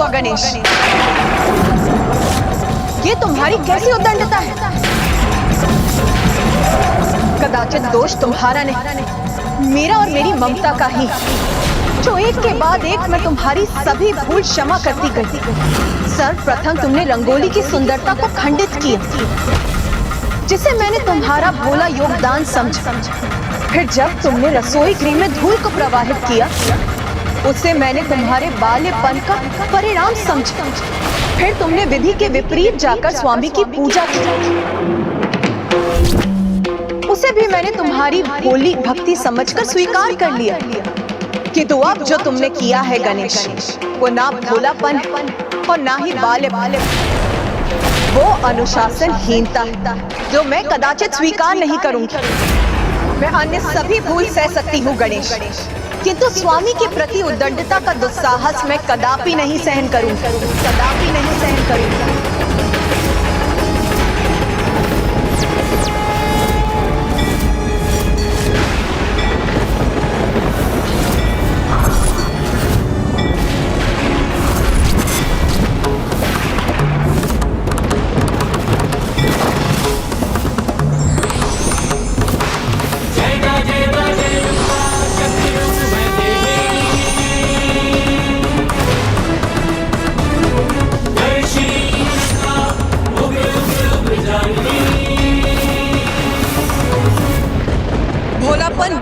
हुआ गणेश। ये तुम्हारी कैसी उद्दंडता है? कदाचित दोष तुम्हारा नहीं, मेरा और मेरी ममता का ही, जो एक के बाद एक मैं तुम्हारी सभी भूल क्षमा करती गई। सर्वप्रथम तुमने रंगोली की सुंदरता को खंडित किया, जिसे मैंने तुम्हारा भोला योगदान समझा। फिर जब तुमने रसोई गृह में धूल को प्रवाहित किया, उसे मैंने तुम्हारे बाल्यपन का परिणाम समझा। फिर तुमने विधि के विपरीत जाकर स्वामी की पूजा की, उसे भी मैंने तुम्हारी भोली भक्ति समझकर स्वीकार कर लिया। किंतु अब जो तुमने किया है गणेश, वो ना भोलापन और ना ही बाल्यपन, वो अनुशासनहीनता है, जो मैं कदाचित स्वीकार नहीं करूंगी। मैं अन्य सभी भूल सह सकती हूँ गणेश, किंतु स्वामी के प्रति उद्दंडता का दुस्साहस मैं कदापि नहीं सहन करूंगी, कदापि नहीं सहन करूंगी।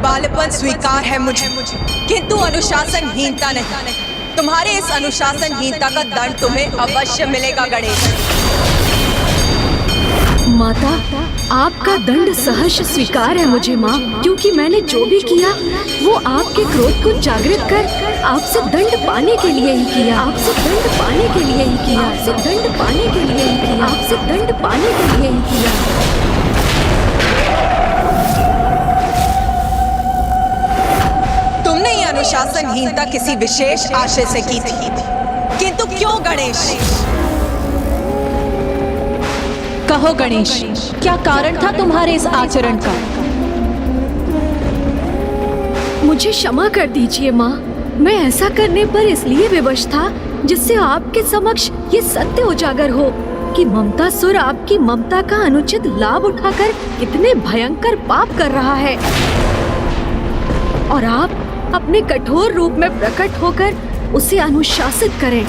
बालपन स्वीकार है मुझे, किंतु अनुशासनहीनता नहीं। तुम्हारे इस अनुशासनहीनता का दंड तुम्हें अवश्य मिलेगा गणेश। माता, आपका दंड सहर्ष स्वीकार है मुझे माँ, क्योंकि मैंने जो भी किया वो आपके क्रोध को जागृत कर आपसे दंड पाने के लिए ही किया, आपसे दंड पाने के लिए ही किया, आपसे दंड पाने के लिए ही किया, आपसे दंड पाने के लिए ही किया। अनुशासनहीनता किसी विशेष आशय से की थी, किंतु क्यों गणेश? कहो गणेश, क्या कारण था तुम्हारे इस आचरण का? मुझे क्षमा कर दीजिए माँ, मैं ऐसा करने पर इसलिए विवश था जिससे आपके समक्ष ये सत्य उजागर हो कि ममतासुर आपकी ममता का अनुचित लाभ उठाकर कितने भयंकर पाप कर रहा है, और आप अपने कठोर रूप में प्रकट होकर उसे अनुशासित करें।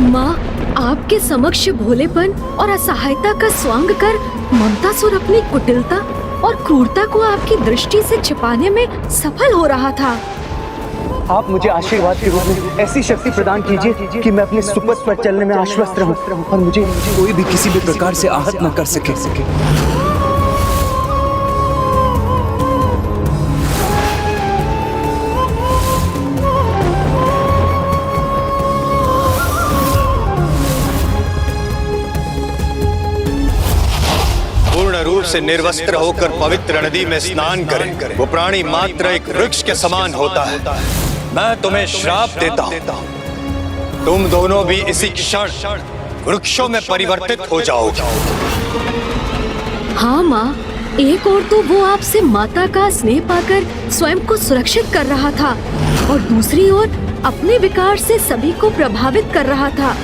माँ, आपके समक्ष भोलेपन और असहायता का स्वांग कर ममतासुर अपनी कुटिलता और क्रूरता को आपकी दृष्टि से छिपाने में सफल हो रहा था। आप मुझे आशीर्वाद के रूप में ऐसी शक्ति प्रदान कीजिए कि मैं अपने सुपथ पर चलने में आश्वस्त रहूं और मुझे कोई भी किसी भी प्रकार से आहत न कर सके। रूप से निर्वस्त्र होकर पवित्र नदी में स्नान करें। वो प्राणी मात्र एक वृक्ष के समान होता है। मैं तुम्हें श्राप देता हूं, तुम दोनों भी इसी क्षण वृक्षों में परिवर्तित हो जाओगे। हाँ माँ, एक ओर तो वो आपसे माता का स्नेह पाकर स्वयं को सुरक्षित कर रहा था, और दूसरी ओर अपने विकार से सभी को प्रभावित कर रहा था।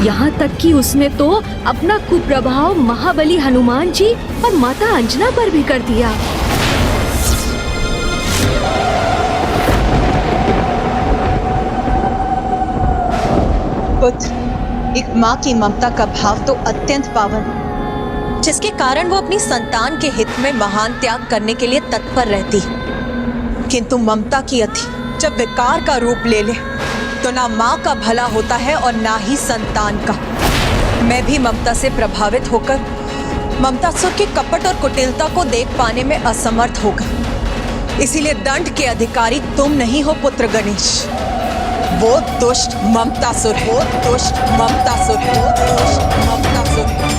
यहाँ तक कि उसने तो अपना कुप्रभाव महाबली हनुमान जी और माता अंजना पर भी कर दिया। पुत्र, एक माँ की ममता का भाव तो अत्यंत पावन, जिसके कारण वो अपनी संतान के हित में महान त्याग करने के लिए तत्पर रहती। किंतु ममता की अति जब विकार का रूप ले ले तो ना माँ का भला होता है और ना ही संतान का। मैं भी ममता से प्रभावित होकर ममतासुर की कपट और कुटिलता को देख पाने में असमर्थ होगा। इसीलिए दंड के अधिकारी तुम नहीं हो पुत्र गणेश, वो दुष्ट ममतासुर है, वो दुष्ट ममतासुर है, वो दुष्ट ममतासुर है।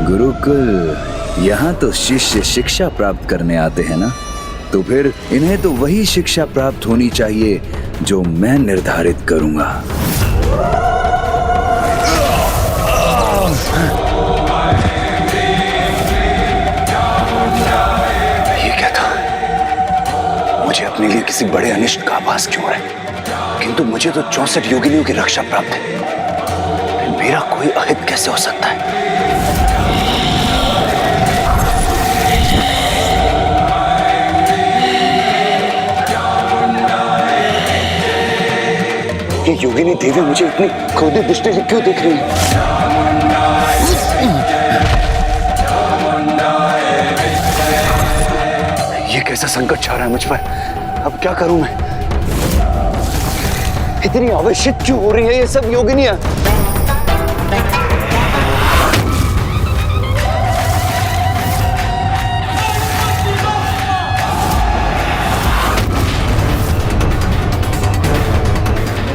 गुरुकुल, यहाँ तो शिष्य शिक्षा प्राप्त करने आते हैं ना, तो फिर इन्हें तो वही शिक्षा प्राप्त होनी चाहिए जो मैं निर्धारित करूंगा। मुझे अपने लिए किसी बड़े अनिष्ट का आभास क्यों है, किंतु मुझे तो 64 योगिनियों की रक्षा प्राप्त है। मेरा कोई अहित कैसे हो सकता है? ये योगिनी देवी मुझे इतनी क्रोधित दृष्टि से क्यों देख रही है? ये कैसा संकट छा रहा है मुझ पर? अब क्या करूं मैं? इतनी आवश्यक क्यों हो रही है ये सब योगिनियां?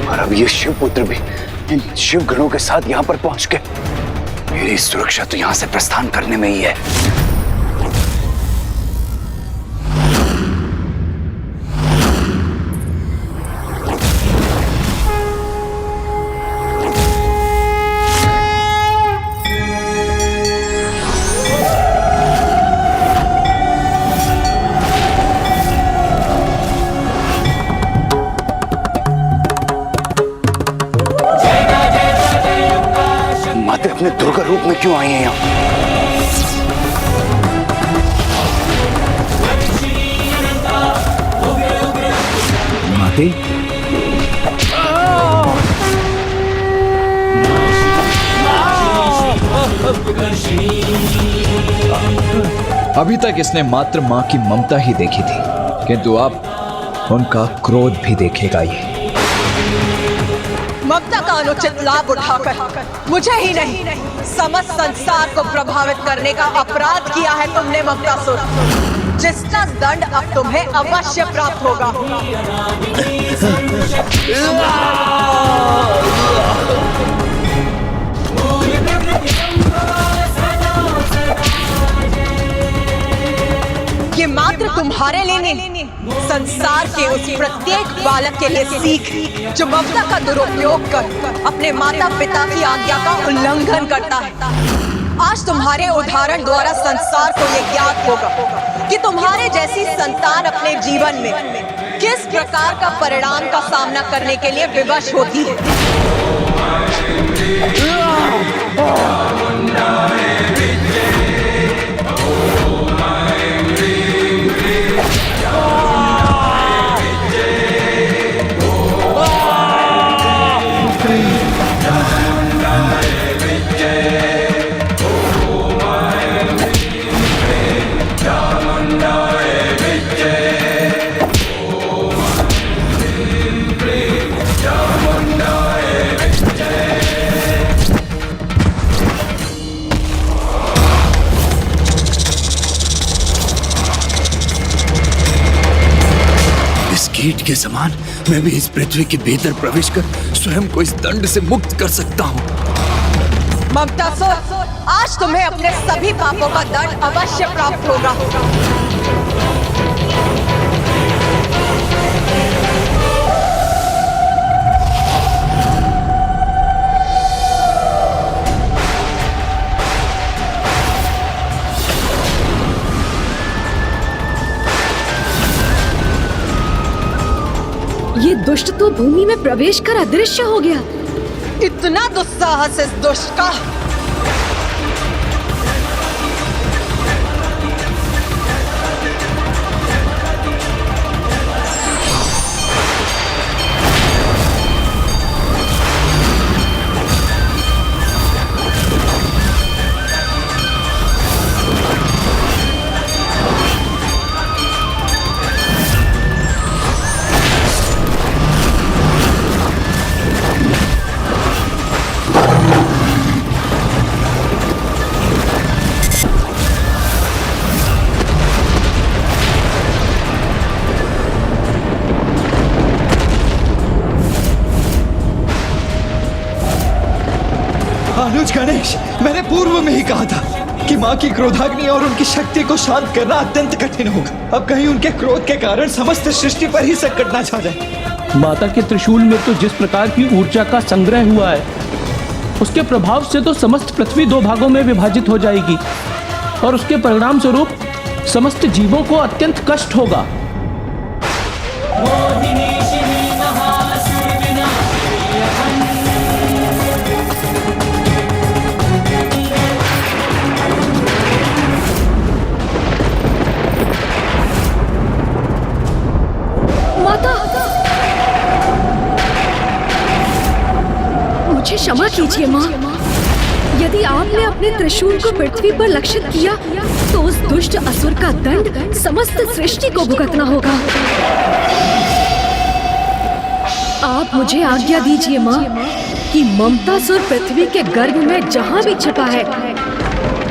और अब ये शिवपुत्र भी इन शिव गणों के साथ यहां पर पहुंच गए। मेरी सुरक्षा तो यहां से प्रस्थान करने में ही है। अपने दुर्गा रूप में क्यों आई हैं यहाँ? माते, अभी तक इसने मात्र मां की ममता ही देखी थी, किंतु अब उनका क्रोध भी देखेगा ये। ममता का अनुचित लाभ उठाकर मुझे ही नहीं समस्त संसार को प्रभावित करने का अपराध किया है तुमने ममतासुर, जिसका दंड अब तुम्हें अवश्य प्राप्त होगा। ये मात्र तुम्हारे लिए नहीं, संसार के उस प्रत्येक बालक के लिए सीख जो ममता का दुरुपयोग कर अपने माता पिता की आज्ञा का उल्लंघन करता है। आज तुम्हारे उदाहरण द्वारा संसार को ये ज्ञात होगा कि तुम्हारे जैसी संतान अपने जीवन में किस प्रकार का परिणाम का सामना करने के लिए विवश होती है। कीट के समान मैं भी इस पृथ्वी के भीतर प्रवेश कर स्वयं को इस दंड से मुक्त कर सकता हूँ। ममतासुर, आज तुम्हें अपने सभी पापों का दंड अवश्य प्राप्त होगा। ये दुष्ट तो भूमि में प्रवेश कर अदृश्य हो गया। इतना दुस्साहस इस दुष्ट का! अनुज गणेश, मैंने पूर्व में ही कहा था कि माँ की क्रोधाग्नि और उनकी शक्ति को शांत करना अत्यंत कठिन होगा। अब कहीं उनके क्रोध के कारण समस्त सृष्टि पर ही संकट न छा जाए। माता के त्रिशूल में तो जिस प्रकार की ऊर्जा का संग्रह हुआ है, उसके प्रभाव से तो समस्त पृथ्वी 2 भागों में विभाजित हो जाएगी और उसके परिणाम स्वरूप समस्त जीवों को अत्यंत कष्ट होगा। माता, मुझे क्षमा कीजिए माँ। यदि आपने अपने त्रिशूल को पृथ्वी पर लक्षित किया तो उस दुष्ट असुर का दंड समस्त सृष्टि को भुगतना होगा। आप मुझे आज्ञा दीजिए माँ कि ममतासुर पृथ्वी के गर्भ में जहाँ भी छिपा है,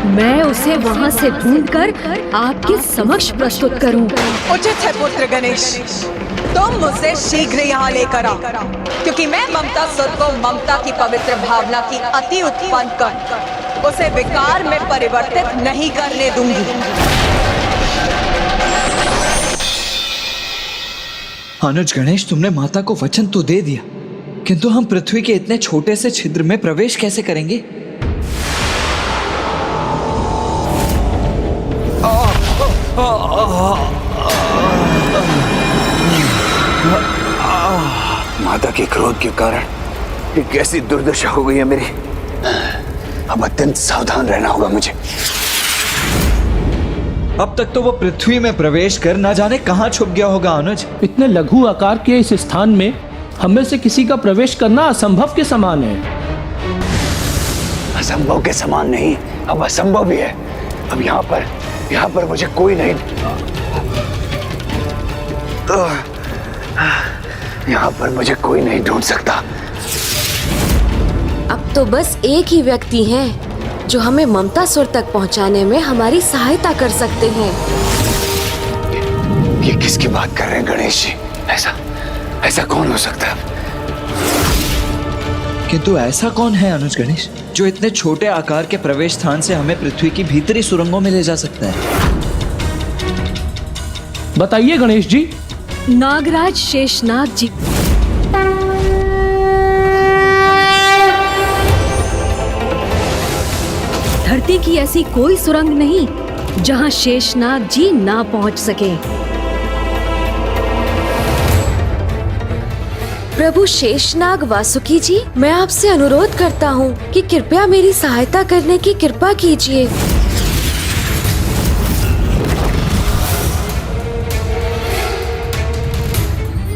मैं उसे वहाँ से ढूंढकर आपके समक्ष प्रस्तुत करूं। उचित है पुत्र गणेश, तुम मुझसे शीघ्र यहाँ लेकर आओ, क्योंकि मैं ममतासुर को ममता की पवित्र भावना की अति उत्पन्न कर उसे विकार में परिवर्तित नहीं करने दूंगी। अनुज गणेश, तुमने माता को वचन तो दे दिया, किंतु हम पृथ्वी के इतने छोटे से छिद्र में प्रवेश कैसे करेंगे? माता के क्रोध के कारण एक ऐसी दुर्दशा हो गई है मेरी। अब अत्यंत सावधान रहना होगा मुझे। अब तक तो वो पृथ्वी में प्रवेश कर ना जाने कहाँ छुप गया होगा अनुज। इतने लघु आकार के इस स्थान में हम में से किसी का प्रवेश करना असंभव के समान है। असंभव के समान नहीं, अब असंभव भी है। अब यहाँ पर मुझे कोई नहीं, यहाँ पर मुझे कोई नहीं ढूंढ सकता। अब तो बस एक ही व्यक्ति हैं जो हमें ममतासुर तक पहुंचाने में हमारी सहायता कर सकते हैं। ये किसकी बात कर रहे हैं गणेश जी? ऐसा कौन हो सकता है? किंतु ऐसा कौन है अनुज गणेश जो इतने छोटे आकार के प्रवेश स्थान से हमें पृथ्वी की भीतरी सुरंगों में ले जा सकता है? बताइए गणेश जी। नागराज शेषनाग जी। धरती की ऐसी कोई सुरंग नहीं जहां शेषनाग जी ना पहुंच सके। प्रभु शेषनाग वासुकी जी, मैं आपसे अनुरोध करता हूँ कि कृपया मेरी सहायता करने की कृपा कीजिए।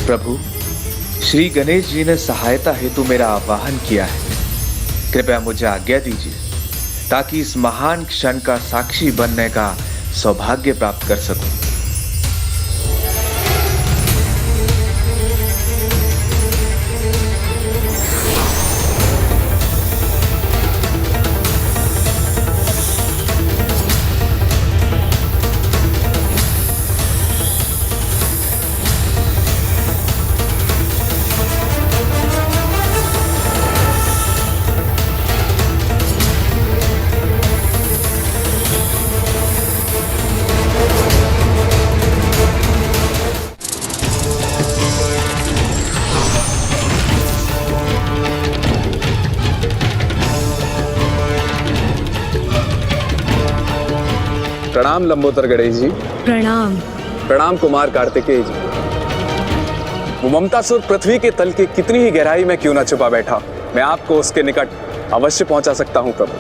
प्रभु, श्री गणेश जी ने सहायता हेतु मेरा आह्वान किया है। कृपया मुझे आज्ञा दीजिए ताकि इस महान क्षण का साक्षी बनने का सौभाग्य प्राप्त कर सकूं। प्रणाम लंबोदर गणेश जी। प्रणाम। प्रणाम कुमार कार्तिकेय जी। वो ममतासुर पृथ्वी के तल की कितनी ही गहराई में क्यों ना छुपा बैठा, मैं आपको उसके निकट अवश्य पहुंचा सकता हूं प्रभु।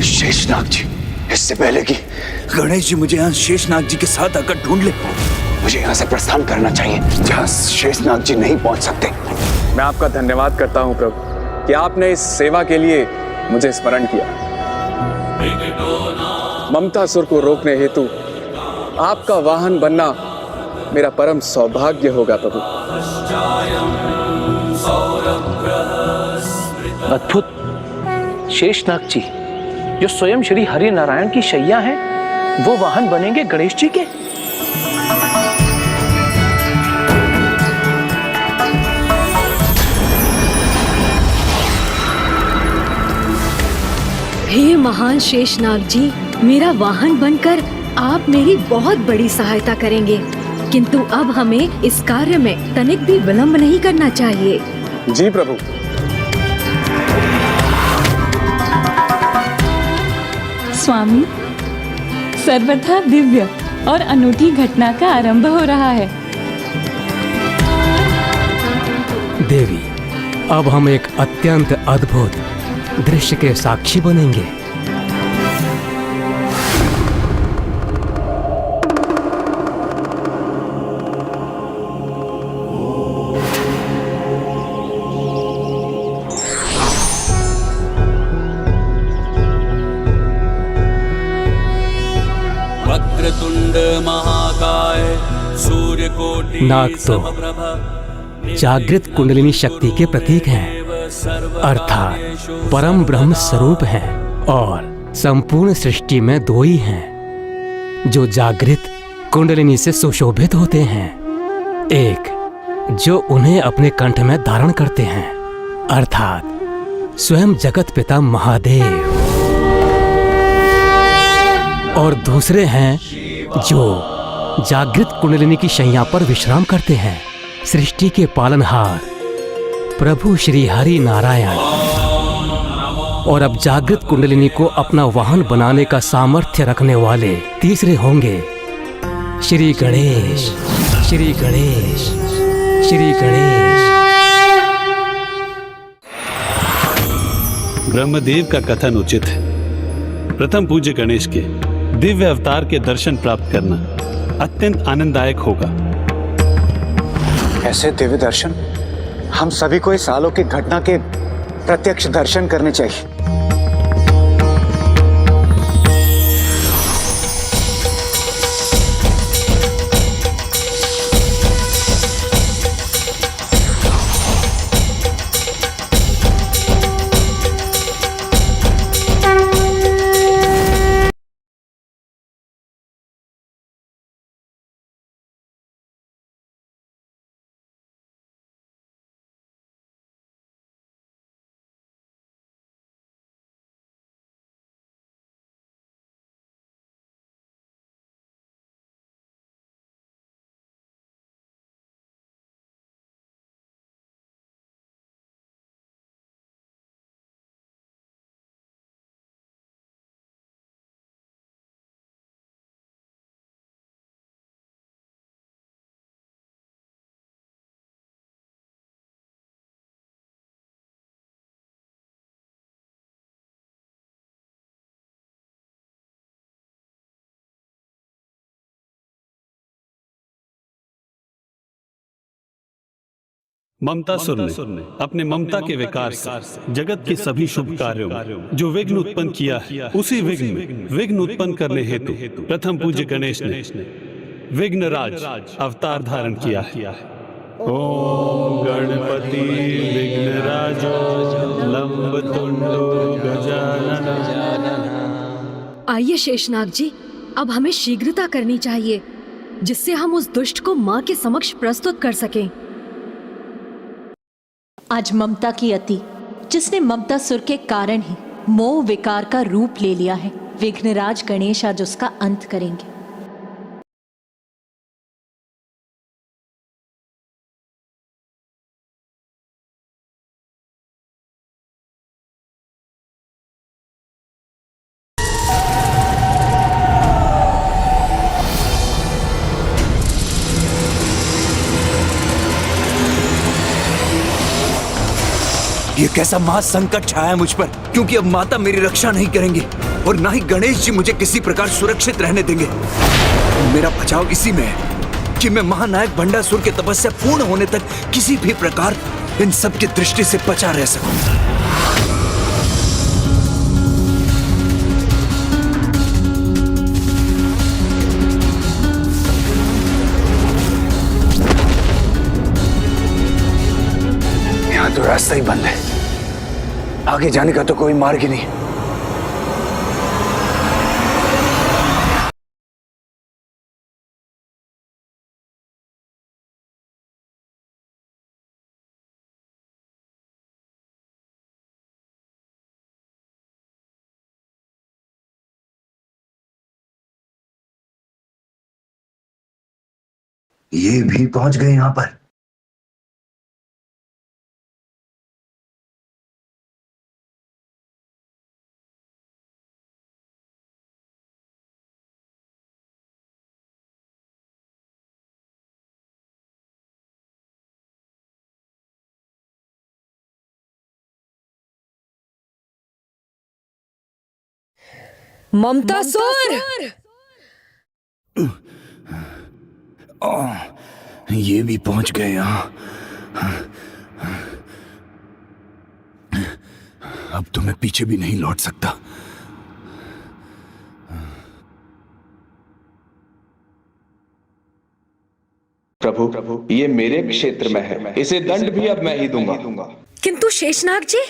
शेषनाग जी, इससे पहले कि गणेश जी मुझे यहाँ शेषनाग जी के साथ आकर ढूंढ ले, मुझे यहाँ से प्रस्थान करना चाहिए जहाँ शेषनाग जी नहीं पहुंच सकते। मैं आपका धन्यवाद करता हूं प्रभु कि आपने इस सेवा के लिए मुझे स्मरण किया। ममतासुर को रोकने हेतु आपका वाहन बनना मेरा परम सौभाग्य होगा प्रभु। अद्भुत। शेषनाग जी जो स्वयं श्री हरि नारायण की शैया हैं, वो वाहन बनेंगे गणेश जी के। हे महान शेषनाग जी, मेरा वाहन बनकर आप मेरी बहुत बड़ी सहायता करेंगे, किंतु अब हमें इस कार्य में तनिक भी विलंब नहीं करना चाहिए। जी प्रभु। स्वामी, सर्वथा दिव्य और अनूठी घटना का आरंभ हो रहा है। देवी, अब हम एक अत्यंत अद्भुत दृश्य के साक्षी बनेंगे। वक्रतुंड महाकाय सूर्यकोटि नाग तो जागृत कुंडलिनी शक्ति के प्रतीक हैं, अर्थात परम ब्रह्म स्वरूप हैं, और संपूर्ण सृष्टि में दो ही हैं जो जागृत कुंडलिनी से सुशोभित होते हैं। एक जो उन्हें अपने कंठ में धारण करते हैं, अर्थात स्वयं जगत पिता महादेव, और दूसरे हैं जो जागृत कुंडलिनी की शैया पर विश्राम करते हैं, सृष्टि के पालनहार प्रभु श्री हरि नारायण। और अब जागृत कुंडलिनी को अपना वाहन बनाने का सामर्थ्य रखने वाले तीसरे होंगे श्री गणेश, श्री गणेश, श्री गणेश। ब्रह्मदेव का कथन उचित है। प्रथम पूज्य गणेश के दिव्य अवतार के दर्शन प्राप्त करना अत्यंत आनंददायक होगा। ऐसे दिव्य दर्शन हम सभी को इस अलौकिक घटना के प्रत्यक्ष दर्शन करने चाहिए। ममतासुर ने अपने ममता के विकार से जगत के सभी शुभ कार्यों में जो विघ्न उत्पन्न किया है, उसी विघ्न में विघ्न उत्पन्न करने हेतु प्रथम पूज्य गणेश ने विघ्नराज अवतार धारण किया है। ओम गणपति विघ्नराजो लंबतुंडो गजानन। आइए शेषनाग जी, अब हमें शीघ्रता करनी चाहिए जिससे हम उस दुष्ट को माँ के समक्ष प्रस्तुत कर सकें। आज ममता की अति, जिसने ममता सुर के कारण ही मोह विकार का रूप ले लिया है, विघ्नराज गणेश आज उसका अंत करेंगे। ये कैसा महासंकट छाया है मुझ पर, क्योंकि अब माता मेरी रक्षा नहीं करेंगे और ना ही गणेश जी मुझे किसी प्रकार सुरक्षित रहने देंगे। मेरा बचाव इसी में है कि मैं महानायक भंडासुर की तपस्या पूर्ण होने तक किसी भी प्रकार इन सब की दृष्टि से बचा रह सकूं। यहाँ तो रास्ता ही बंद है, आगे जाने का तो कोई मार्ग ही नहीं। ये भी पहुंच गए यहाँ पर। ममतासुर! ये भी पहुंच गए यहाँ। अब तो मैं पीछे भी नहीं लौट सकता। प्रभु, ये मेरे क्षेत्र में है, इसे दंड भी अब मैं ही दूंगा। किंतु शेषनाग जी,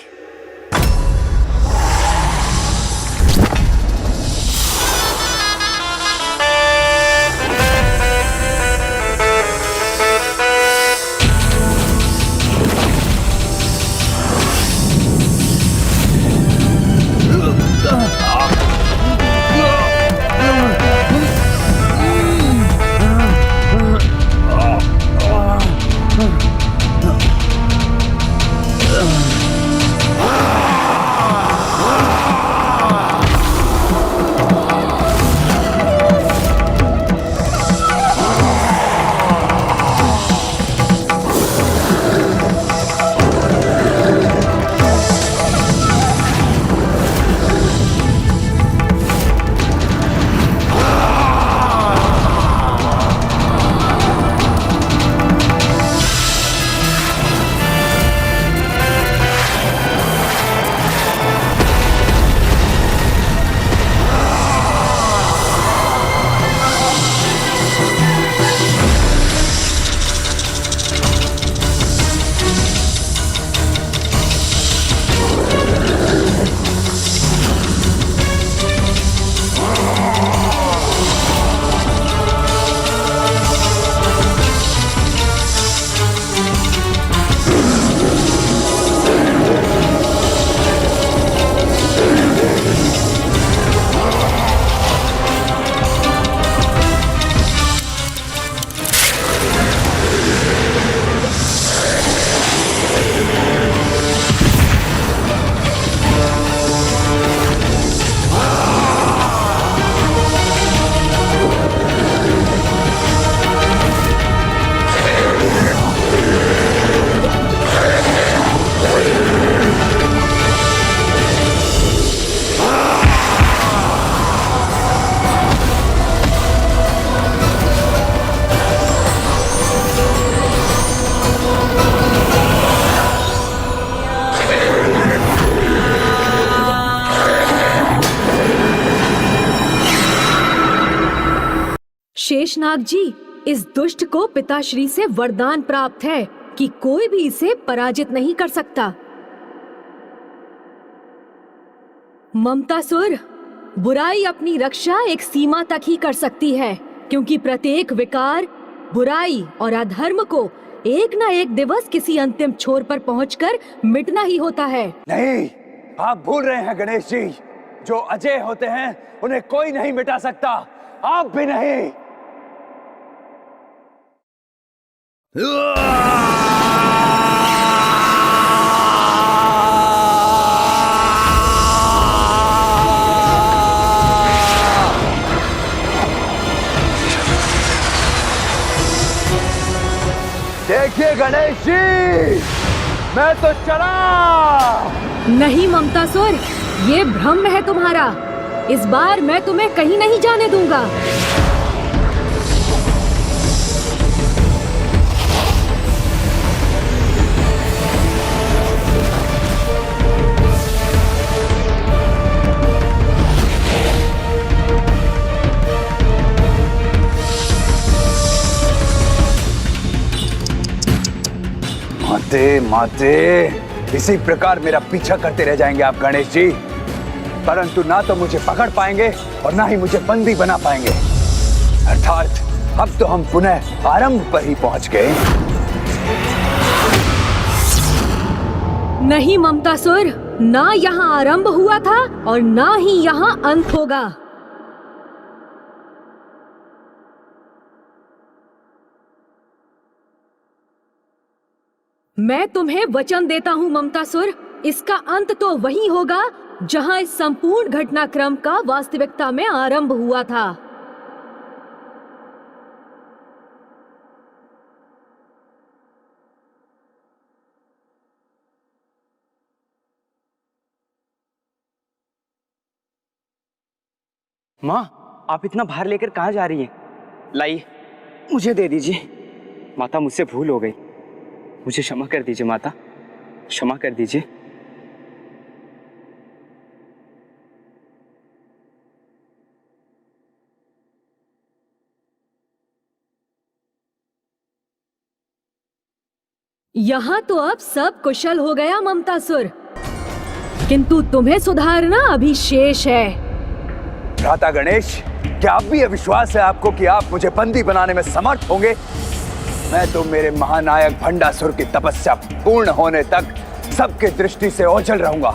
शेषनाग जी, इस दुष्ट को पिताश्री से वरदान प्राप्त है कि कोई भी इसे पराजित नहीं कर सकता। ममतासुर, बुराई अपनी रक्षा एक सीमा तक ही कर सकती है, क्योंकि प्रत्येक विकार, बुराई और अधर्म को एक न एक दिवस किसी अंतिम छोर पर पहुंचकर मिटना ही होता है। नहीं, आप भूल रहे हैं गणेश जी। जो अजय होते हैं उन्हें कोई नहीं मिटा सकता, आप भी नहीं। देखिए गणेश जी, मैं तो चला। नहीं ममतासुर, ये भ्रम है तुम्हारा। इस बार मैं तुम्हें कहीं नहीं जाने दूंगा। माते माते, इसी प्रकार मेरा पीछा करते रह जाएंगे आप गणेश जी, परंतु ना तो मुझे पकड़ पाएंगे और ना ही मुझे बंदी बना पाएंगे। अर्थात अब तो हम पुनः आरंभ पर ही पहुंच गए। नहीं ममतासुर, ना यहाँ आरंभ हुआ था और ना ही यहाँ अंत होगा। मैं तुम्हें वचन देता हूँ ममतासुर, इसका अंत तो वही होगा जहाँ इस संपूर्ण घटनाक्रम का वास्तविकता में आरंभ हुआ था। माँ, आप इतना भार लेकर कहाँ जा रही हैं? लाइए, मुझे दे दीजिए। माता, मुझसे भूल हो गई, मुझे क्षमा कर दीजिए माता, क्षमा कर दीजिए। यहाँ तो अब सब कुशल हो गया ममतासुर, किंतु तुम्हें सुधारना अभी शेष है। भ्राता गणेश, क्या अब भी अविश्वास है आपको कि आप मुझे बंदी बनाने में समर्थ होंगे? मैं तो मेरे महानायक भंडासुर की तपस्या पूर्ण होने तक सबके दृष्टि से ओझल रहूंगा।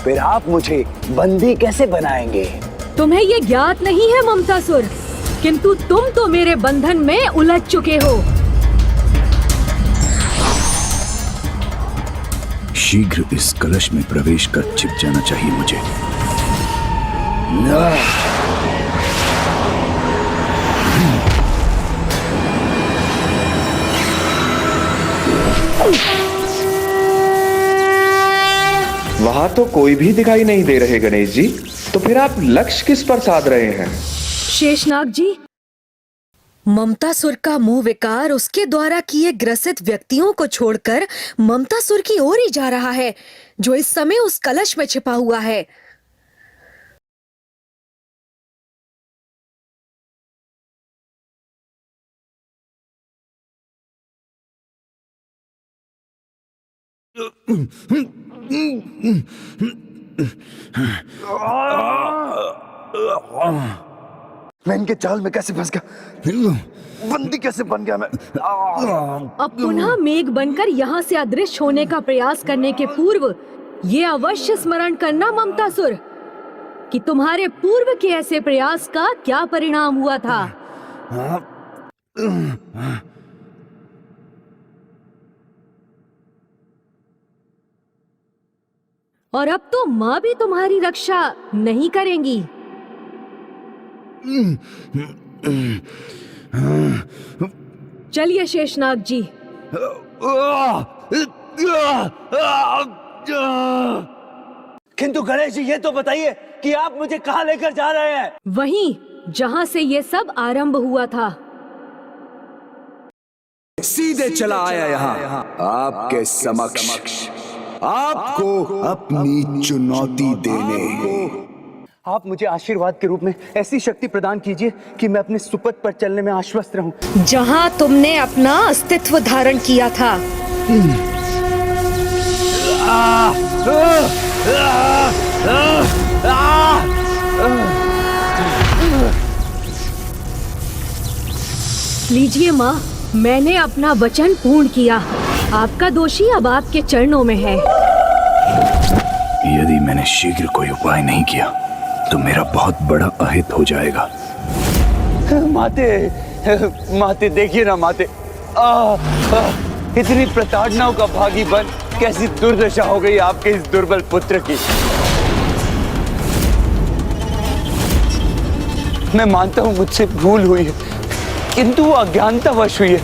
फिर आप मुझे बंदी कैसे बनाएंगे? तुम्हें ये ज्ञात नहीं है ममतासुर, किंतु तुम तो मेरे बंधन में उलझ चुके हो। शीघ्र इस कलश में प्रवेश कर छिप जाना चाहिए मुझे। वहां तो कोई भी दिखाई नहीं दे रहे गणेश जी, तो फिर आप लक्ष्य किस पर साध रहे हैं? शेषनाग जी, ममतासुर का मुंह विकार उसके द्वारा किए ग्रसित व्यक्तियों को छोड़कर ममतासुर की ओर ही जा रहा है, जो इस समय उस कलश में छिपा हुआ है। मैं इनके जाल में कैसे फंस गया? बंदी कैसे बन गया मैं? अब पुनः मेघ बनकर यहाँ से अदृश्य होने का प्रयास करने के पूर्व ये अवश्य स्मरण करना ममतासुर कि तुम्हारे पूर्व के ऐसे प्रयास का क्या परिणाम हुआ था। और अब तो माँ भी तुम्हारी रक्षा नहीं करेंगी। चलिए शेषनाग जी। किंतु गणेश जी, ये तो बताइए कि आप मुझे कहाँ लेकर जा रहे हैं? वहीं जहाँ से ये सब आरंभ हुआ था। सीधे चला आया यहाँ आपके समक्ष, आपको अपनी चुनौती देने। आप मुझे आशीर्वाद के रूप में ऐसी शक्ति प्रदान कीजिए कि मैं अपने सुपथ पर चलने में आश्वस्त रहूं। जहां तुमने अपना अस्तित्व धारण किया था। लीजिए माँ, मैंने अपना वचन पूर्ण किया। आपका दोषी अब आपके चरणों में है। यदि मैंने शीघ्र कोई उपाय नहीं किया तो मेरा बहुत बड़ा अहित हो जाएगा। माते देखिए ना माते, इतनी प्रताड़नाओं का भागी बन कैसी दुर्दशा हो गई आपके इस दुर्बल पुत्र की। मैं मानता हूं मुझसे भूल हुई है, किंतु वो अज्ञानतावश हुई है।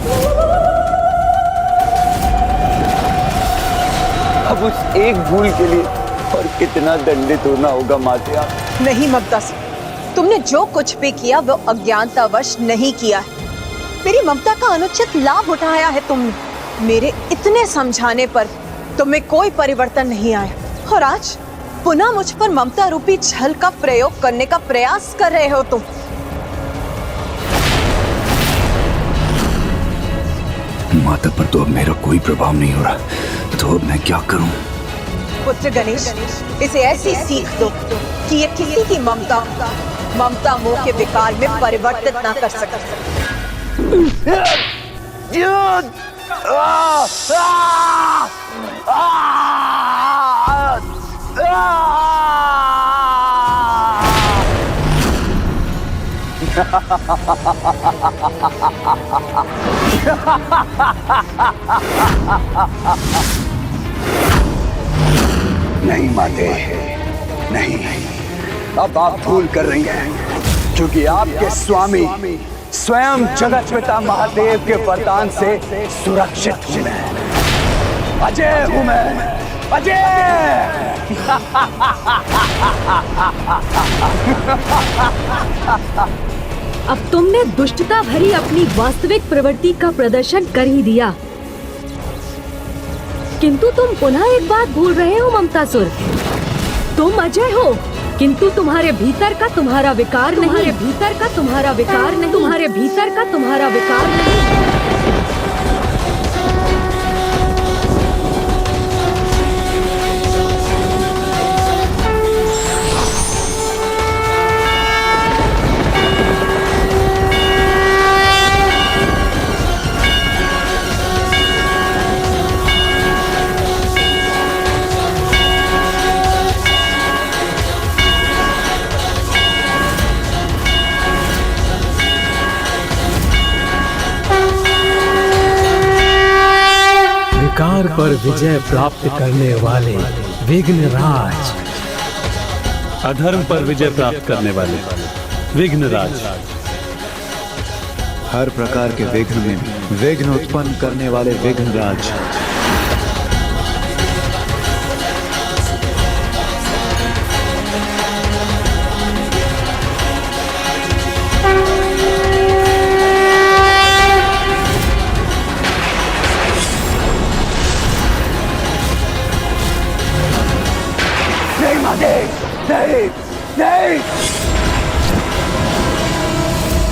अब उस एक भूल के लिए और कितना दंडित होना होगा माते आप। नहीं ममतासुर, तुमने जो कुछ भी किया वो अज्ञानतावश नहीं किया है। मेरी ममता का अनुचित लाभ उठाया है तुमने। मेरे इतने समझाने पर तुम्हें कोई परिवर्तन नहीं आया और आज पुनः मुझ पर ममता रूपी छल का प्रयोग करने का प्रयास कर रहे हो तुम। माता पर तो अब मेरा कोई प्रभाव नहीं हो रहा, तो अब मैं क्या करूं? पुत्र गणेश, इसे ऐसी सीख दो कि ये किसी की ममता मोह के विकार में परिवर्तित ना कर सके। नहीं माते, नहीं, अब आप भूल कर रही हैं, क्योंकि आपके स्वामी स्वयं जगत पिता महादेव के वरदान से सुरक्षित हूं मैं। अजय हूं मैं, अब तुमने दुष्टता भरी अपनी वास्तविक प्रवृत्ति का प्रदर्शन कर ही दिया, किंतु तुम पुनः एक बात भूल रहे हो ममतासुर। तुम अजय हो, किंतु तुम्हारे भीतर का तुम्हारा विकार नहीं, तुम्हारे भीतर का तुम्हारा विकार नहीं, तुम्हारे भीतर का तुम्हारा विकार नहीं। विकार पर विजय प्राप्त करने वाले विघ्नराज, अधर्म पर विजय प्राप्त करने वाले विघ्नराज, हर प्रकार के विघ्न में भी विघ्न उत्पन्न करने वाले विघ्नराज,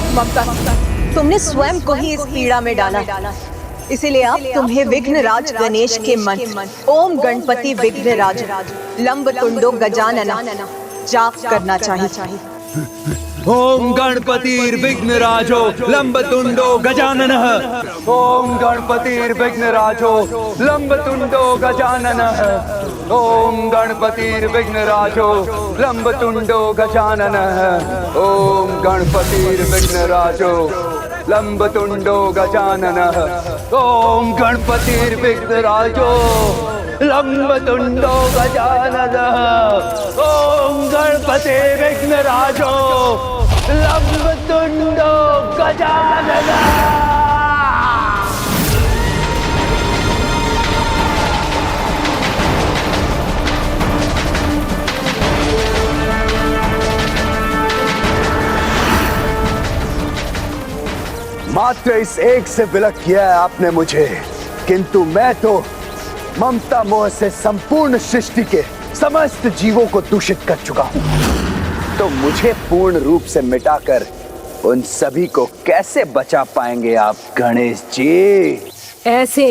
ममता, तुमने स्वयं को ही इस पीड़ा में डाला, इसीलिए अब तुम्हें विघ्नराज गणेश के मंत्र ओम गणपति विघ्नराज लंबतुंडो गजानना जाप करना चाहिए। ओम गणपतिर्विघ्नराजो लंबतुंडो गजाननः। ओम गणपतिर्विघ्नराजो लंबतुंडो गजाननः। ओम गणपतिर्विघ्नराजो लंबतुंडो गजाननः। ओम गणपतिर्विघ्नराजो लंबतुंडो गजाननः। ओम गणपतिर्विघ्नराजो लंबतुंडो गजाननः। ओम गणपतिर्विघ्नराजो लंबतुंडो गजाननः। मात्र इस एक से विलक किया है आपने मुझे, किंतु मैं तो ममता मोह से संपूर्ण सृष्टि के समस्त जीवों को दूषित कर चुका हूं। तो मुझे पूर्ण रूप से मिटाकर उन सभी को कैसे बचा पाएंगे आप गणेश जी? ऐसे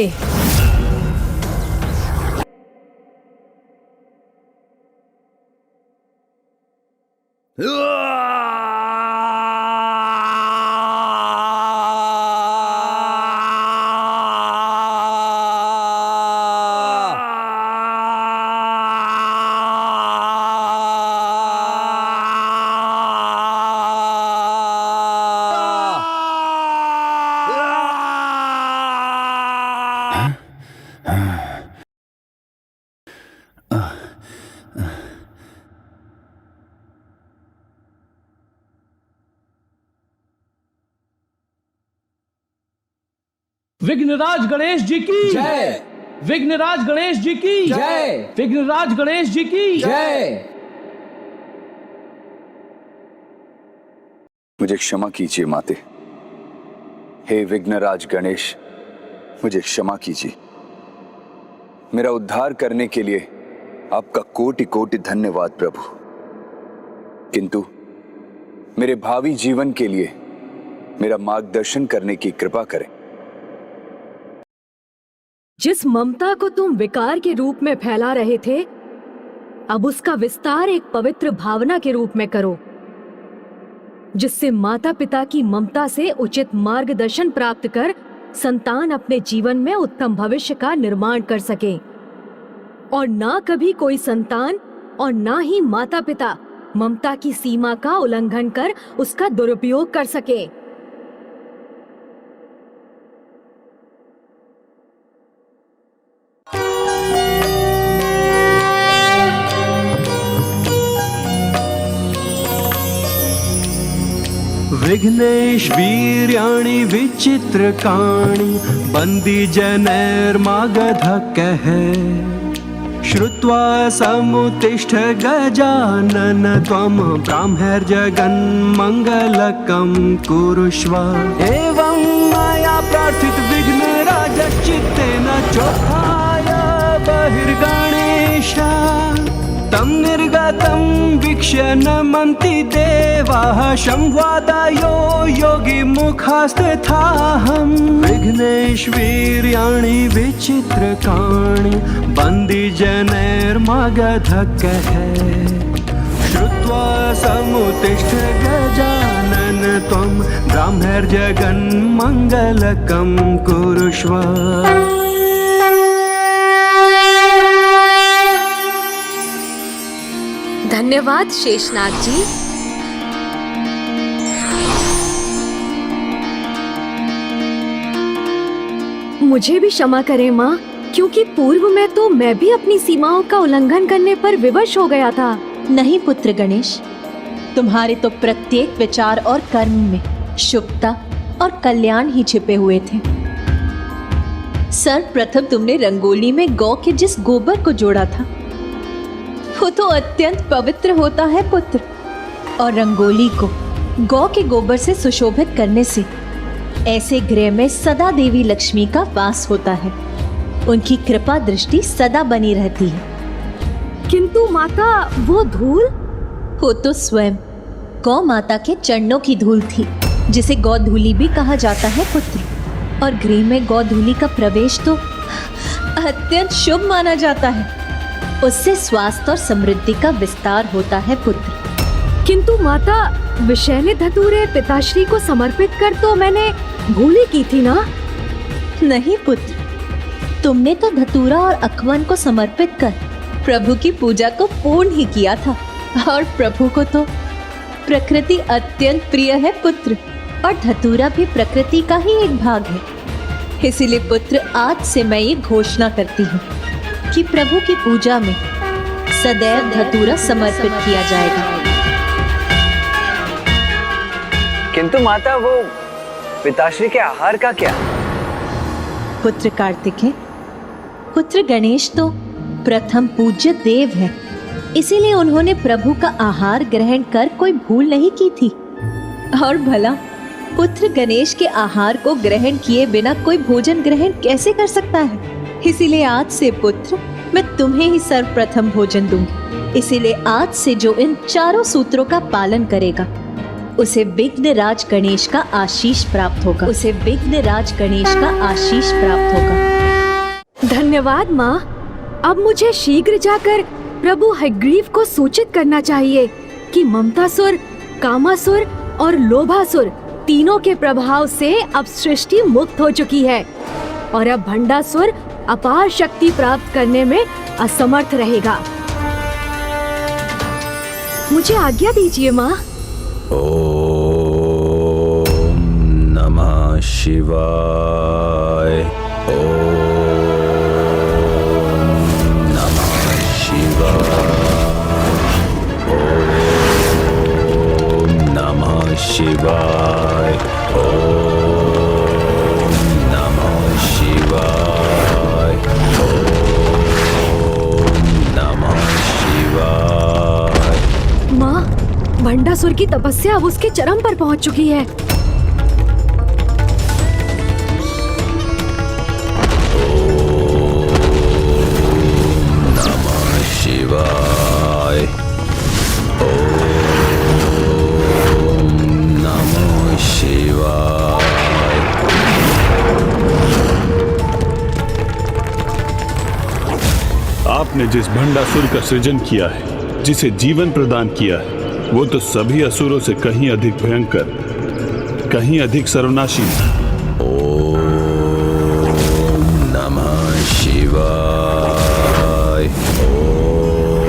विघ्नराज गणेश जी की जय। विघ्नराज गणेश जी की जय। विघ्नराज गणेश जी की जय। मुझे क्षमा कीजिए माते। हे विघ्नराज गणेश, मुझे क्षमा कीजिए। मेरा उद्धार करने के लिए आपका कोटि कोटि धन्यवाद प्रभु, किंतु मेरे भावी जीवन के लिए मेरा मार्गदर्शन करने की कृपा करें। जिस ममता को तुम विकार के रूप में फैला रहे थे, अब उसका विस्तार एक पवित्र भावना के रूप में करो, जिससे माता पिता की ममता से उचित मार्गदर्शन प्राप्त कर संतान अपने जीवन में उत्तम भविष्य का निर्माण कर सके, और ना कभी कोई संतान और ना ही माता पिता ममता की सीमा का उल्लंघन कर उसका दुरुपयोग कर सके। विघ्नेश वीर्याणि विचित्रकाणि बन्दी जनैर्मागध कह श्रुत्वा समुत्तिष्ठ गजानन त्वं ब्राह्मैर्जगन्मङ्गलकं कुरुष्व। एवं मया प्रार्थित विघ्नराजश्चित्तेन चोत्थाय बहिर्गणेश तं निर्गतं वीक्ष्य नमन्ति देवाः शम्भुवादायो योगिमुखास्तथाहं। विघ्नेश्वर्याणि विचित्रकाणि बन्दिजनैर्मगधकः श्रुत्वा समुत्तिष्ठ गजानन त्वं ब्राह्मैर्जगन्मङ्गलकं कुरुष्व। धन्यवाद शेषनाग जी। मुझे भी क्षमा करें माँ, क्योंकि पूर्व में तो मैं भी अपनी सीमाओं का उल्लंघन करने पर विवश हो गया था। नहीं पुत्र गणेश, तुम्हारे तो प्रत्येक विचार और कर्म में शुभता और कल्याण ही छिपे हुए थे। सर्वप्रथम तुमने रंगोली में गौ के जिस गोबर को जोड़ा था वो तो अत्यंत पवित्र होता है पुत्र, और रंगोली को गौ के गोबर से सुशोभित करने से ऐसे गृह में सदा देवी लक्ष्मी का वास होता है, उनकी कृपा दृष्टि सदा बनी रहती है। किंतु माता वो धूल, वो तो स्वयं गौ माता के चरणों की धूल थी, जिसे गौधूली भी कहा जाता है पुत्र, और गृह में गौधूली का प्रवेश तो अत्यंत शुभ माना जाता है, उससे स्वास्थ्य और समृद्धि का विस्तार होता है पुत्र। किंतु माता विषैले धतूरे पिताश्री को समर्पित कर तो मैंने भूल ही की थी ना। नहीं पुत्र, तुमने तो धतूरा और अखवन को समर्पित कर प्रभु की पूजा को पूर्ण ही किया था, और प्रभु को तो प्रकृति अत्यंत प्रिय है पुत्र, और धतूरा भी प्रकृति का ही एक भाग है। इसीलिए पुत्र आज से मैं ये घोषणा करती हूँ कि प्रभु की पूजा में सदैव धतूरा समर्पित किया जाएगा। किंतु माता वो पिताश्री के आहार का क्या? पुत्र कार्तिकेय, पुत्र गणेश तो प्रथम पूज्य देव है, इसीलिए उन्होंने प्रभु का आहार ग्रहण कर कोई भूल नहीं की थी। और भला पुत्र गणेश के आहार को ग्रहण किए बिना कोई भोजन ग्रहण कैसे कर सकता है? इसीलिए आज से पुत्र मैं तुम्हें ही सर्वप्रथम भोजन दूंगी। इसीलिए आज से जो इन चारों सूत्रों का पालन करेगा उसे विघ्नराज गणेश का आशीष प्राप्त होगा, उसे विघ्नराज गणेश का आशीष प्राप्त होगा। धन्यवाद माँ। अब मुझे शीघ्र जाकर प्रभु हयग्रीव को सूचित करना चाहिए कि ममतासुर, कामासुर और लोभासुर तीनों के प्रभाव से अब सृष्टि मुक्त हो चुकी है, और अब भंडासुर अपार शक्ति प्राप्त करने में असमर्थ रहेगा। मुझे आज्ञा दीजिए माँ। ओम नमः शिवाय। ओम नमः शिवाय। ओम नमः शिवाय। ओम नमः शिवाय। ओम नमः शिवाय। माँ, भंडासुर की तपस्या अब उसके चरम पर पहुंच चुकी है। ओम नमः शिवाय। ओम नमः शिवाय। आपने जिस भंडासुर का सृजन किया है, जिसे जीवन प्रदान किया है, वो तो सभी असुरों से कहीं अधिक भयंकर, कहीं अधिक सर्वनाशी। ओम नमः शिवाय। ओम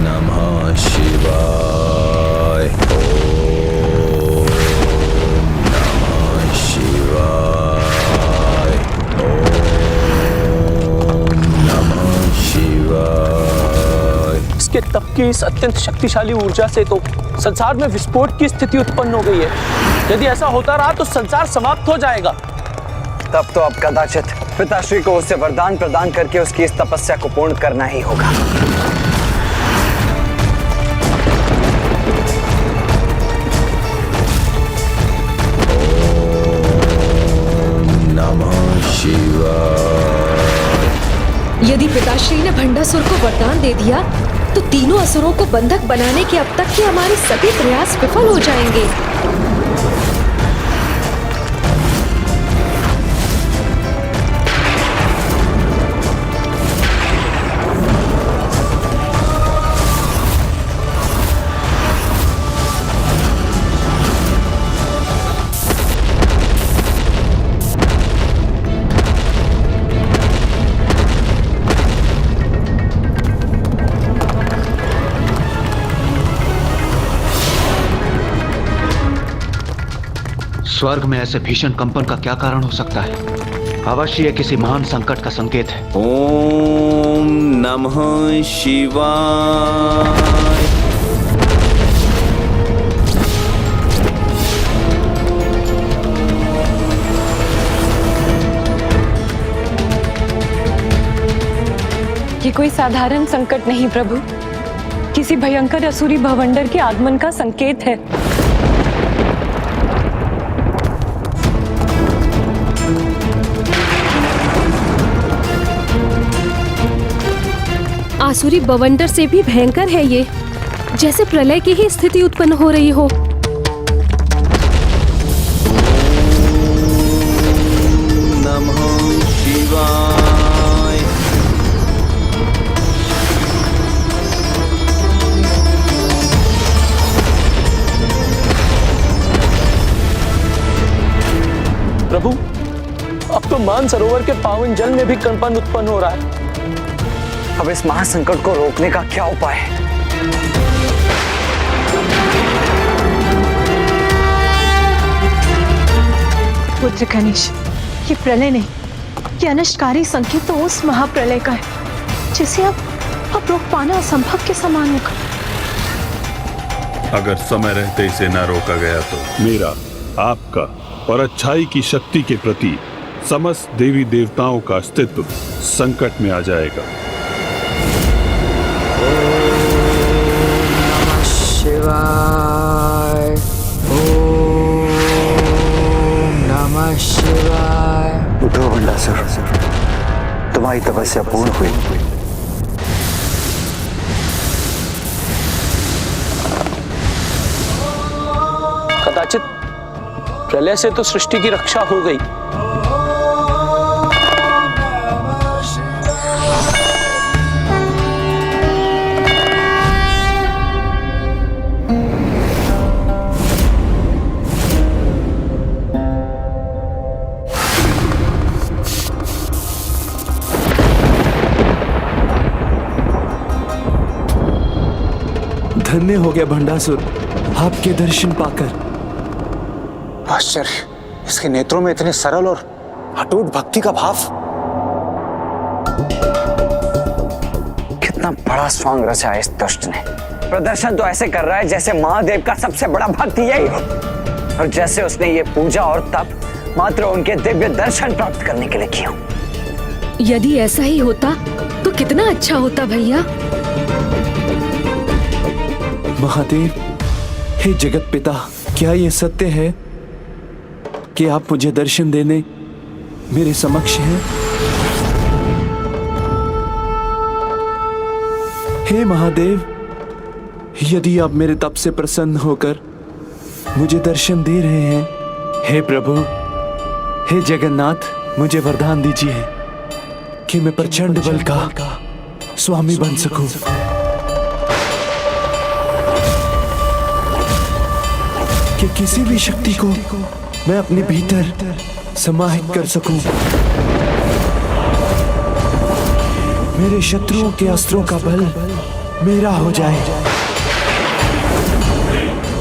नमः शिवाय। ओम नमः शिवाय। ओम नमः शिवाय। इसके तप की इस अत्यंत शक्तिशाली ऊर्जा से तो संसार में विस्फोट की स्थिति उत्पन्न हो गई है। यदि ऐसा होता रहा तो संसार समाप्त हो जाएगा। तब तो अब कदाचित पिताश्री को उसे वरदान प्रदान करके उसकी इस तपस्या को पूर्ण करना ही होगा। नमः शिवाय। यदि पिताश्री ने भंडासुर को वरदान दे दिया तो तीनों असुरों को बंधक बनाने के अब तक के हमारे सभी प्रयास विफल हो जाएंगे। स्वर्ग में ऐसे भीषण कंपन का क्या कारण हो सकता है? अवश्य ये किसी महान संकट का संकेत है। ओम नमः शिवाय। ये कोई साधारण संकट नहीं प्रभु, किसी भयंकर असुरी भवंडर के आगमन का संकेत है। आसुरी बवंडर से भी भयंकर है ये, जैसे प्रलय की ही स्थिति उत्पन्न हो रही हो। नमः शिवाय। प्रभु, अब तो मानसरोवर के पावन जल में भी कंपन उत्पन्न हो रहा है। अब इस महासंकट को रोकने का क्या उपाय है? पुत्र गणेश, ये प्रलय नहीं, ये अनिष्टकारी संकेत तो उस महाप्रलय का है जिसे अब रोक पाना असंभव के समान होगा। अगर समय रहते इसे न रोका गया तो मेरा, आपका और अच्छाई की शक्ति के प्रति समस्त देवी देवताओं का अस्तित्व संकट में आ जाएगा। शिवाय। ओम नमः शिवाय। उठो भंडासुर, तुम्हारी तपस्या पूर्ण हुई। कदाचित प्रलय से तो सृष्टि की रक्षा हो गई। धन्य हो गया भंडासुर आपके दर्शन पाकर। आश्चर्य, इसके नेत्रों में इतने सरल और अटूट भक्ति का भाव। कितना बड़ा स्वांग रचा है इस दुष्ट ने। प्रदर्शन तो ऐसे कर रहा है जैसे महादेव का सबसे बड़ा भक्त यही हो, और जैसे उसने ये पूजा और तप मात्र उनके दिव्य दर्शन प्राप्त करने के लिए किया। यदि ऐसा ही होता तो कितना अच्छा होता भैया। महादेव, हे जगत पिता, क्या ये सत्य है कि आप मुझे दर्शन देने मेरे समक्ष हैं? हे महादेव, यदि आप मेरे तप से प्रसन्न होकर मुझे दर्शन दे रहे हैं, हे प्रभु, हे जगन्नाथ, मुझे वरदान दीजिए कि मैं प्रचंड बल का स्वामी बन सकूं। कि किसी भी शक्ति को मैं अपने भीतर समाहित कर सकूं। मेरे शत्रुओं के अस्त्रों का बल मेरा हो जाए।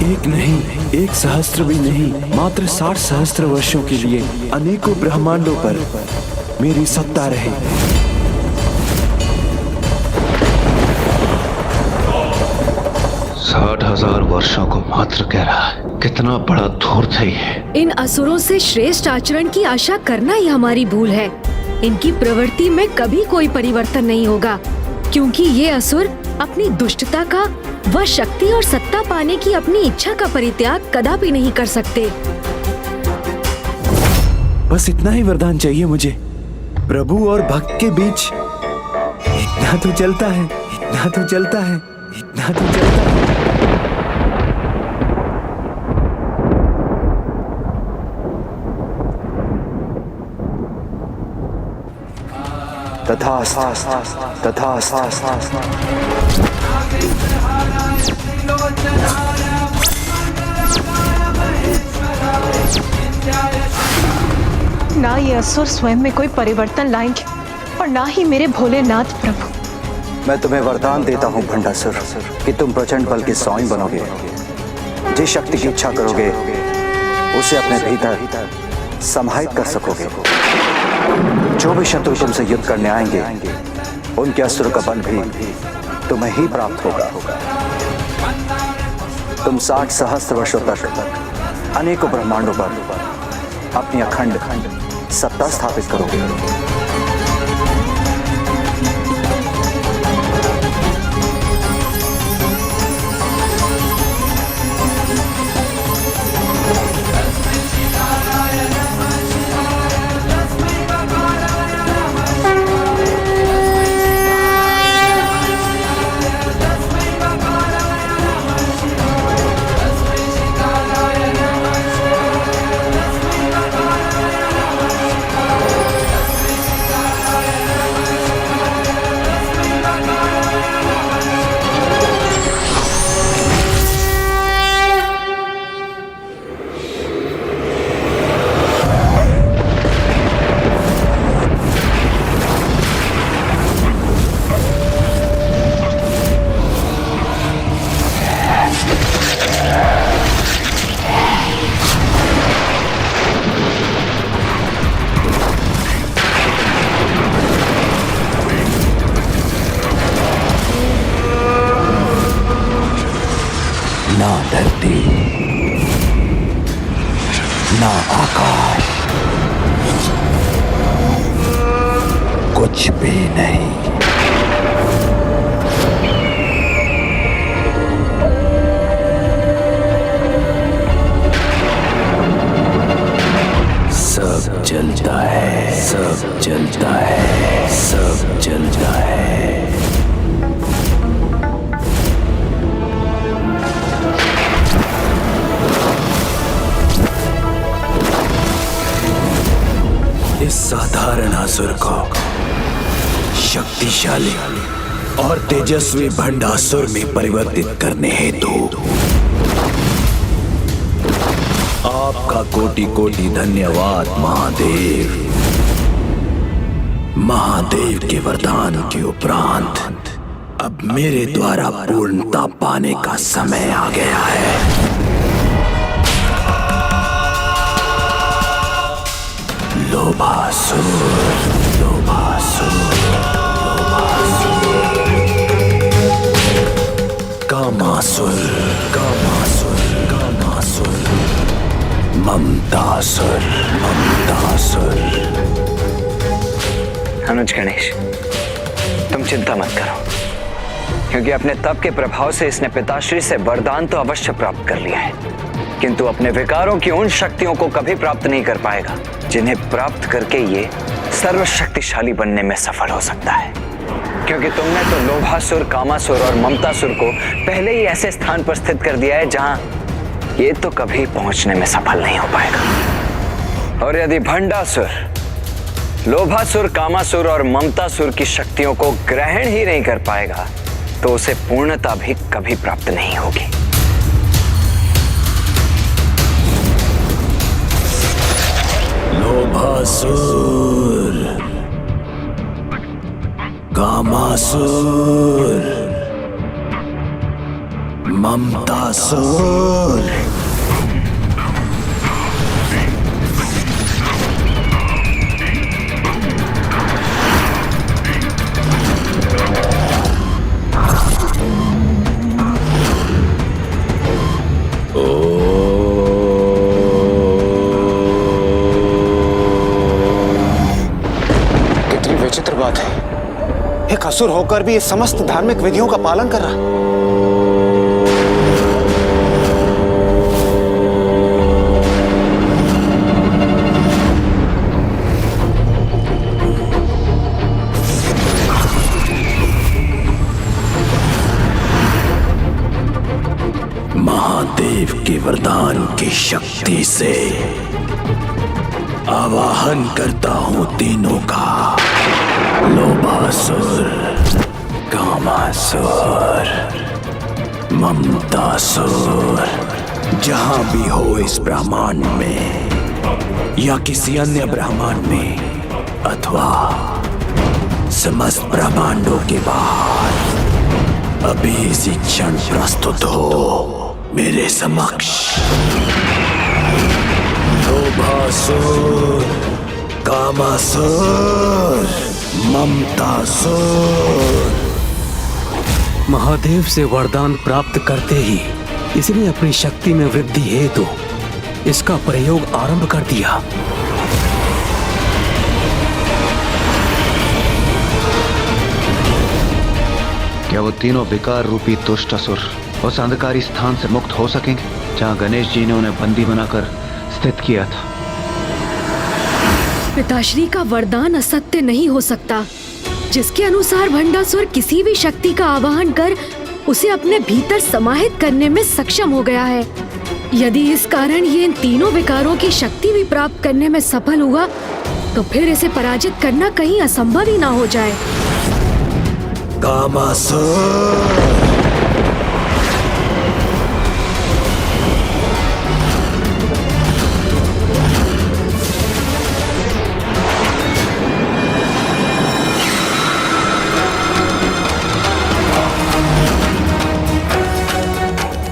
एक नहीं, 1 सहस्त्र भी नहीं, मात्र 60 सहस्त्र वर्षों के लिए अनेकों ब्रह्मांडों पर मेरी सत्ता रहे। 60,000 वर्षों को मात्र कह रहा है। कितना बड़ा धूर्त है ये। इन असुरों से श्रेष्ठ आचरण की आशा करना ही हमारी भूल है। इनकी प्रवृत्ति में कभी कोई परिवर्तन नहीं होगा, क्योंकि ये असुर अपनी दुष्टता का व शक्ति और सत्ता पाने की अपनी इच्छा का परित्याग कदापि नहीं कर सकते। बस इतना ही वरदान चाहिए मुझे। प्रभु और भक्त के बीच इतना तो चलता है, इतना तो चलता है, इतना तो चलता है। तथास्तु, तथास्तु। ना ये असुर स्वयं में कोई परिवर्तन लाएंगे और ना ही मेरे भोलेनाथ प्रभु। मैं तुम्हें वरदान देता हूँ भंडासुर कि तुम प्रचंड बल के स्वामी बनोगे। जिस शक्ति की इच्छा करोगे उसे अपने भीतर समाहित कर सकोगे। जो भी शत्रु तुमसे युद्ध करने आएंगे उनके असुर का बल भी तुम्हें ही प्राप्त होगा। तुम 60 सहस्त्र वर्षों तक अनेकों ब्रह्मांडों पर अपनी अखंड सत्ता स्थापित करोगे। ना धरती ना आकाश, कुछ भी नहीं। सब जलता है, सब जलता है, सब जलता है। इस साधारण असुर को शक्तिशाली और तेजस्वी भंडासुर में परिवर्तित करने हेतु आपका कोटि कोटि धन्यवाद महादेव। महादेव के वरदान के उपरांत अब मेरे द्वारा पूर्णता पाने का समय आ गया है। लोभासुर, लोभासुर, लोभासुर, कामासुर, कामासुर, कामासुर, ममतासुर, ममतासुर। अनुज गणेश, तुम चिंता मत करो, क्योंकि अपने तप के प्रभाव से इसने पिताश्री से वरदान तो अवश्य प्राप्त कर लिया है, किंतु अपने विकारों की उन शक्तियों को कभी प्राप्त नहीं कर पाएगा जिन्हें प्राप्त करके ये सर्वशक्तिशाली बनने में सफल हो सकता है। क्योंकि तुमने तो लोभासुर, कामासुर और ममतासुर को पहले ही ऐसे स्थान पर स्थित कर दिया है जहां ये तो कभी पहुंचने में सफल नहीं हो पाएगा। और यदि भंडासुर लोभासुर, कामासुर और ममतासुर की शक्तियों को ग्रहण ही नहीं कर पाएगा तो उसे पूर्णता भी कभी प्राप्त नहीं होगी। लोभासुर, कामासुर, ममतासुर। असुर होकर भी ये समस्त धार्मिक विधियों का पालन कर रहा है। महादेव के वरदान की शक्ति से आवाहन करता हूं तीनों का, लोभासुर, कामासुर, ममतासुर। जहां भी हो इस ब्रह्मांड में या किसी अन्य ब्रह्मांड में अथवा समस्त ब्रह्मांडों के बाहर अभी इसी क्षण प्रस्तुत हो मेरे समक्ष। लोभासुर, कामासुर, ममतासुर। महादेव से वरदान प्राप्त करते ही इसने अपनी शक्ति में वृद्धि हेतु इसका प्रयोग आरंभ कर दिया। क्या वो तीनों विकार रूपी दुष्ट असुर उस अंधकारी स्थान से मुक्त हो सकेंगे जहां गणेश जी ने उन्हें बंदी बनाकर स्थित किया था? पिताश्री का वरदान असत्य नहीं हो सकता, जिसके अनुसार भंडासुर किसी भी शक्ति का आवाहन कर उसे अपने भीतर समाहित करने में सक्षम हो गया है। यदि इस कारण ये इन तीनों विकारों की शक्ति भी प्राप्त करने में सफल हुआ, तो फिर इसे पराजित करना कहीं असंभव ही ना हो जाए। कामासुर,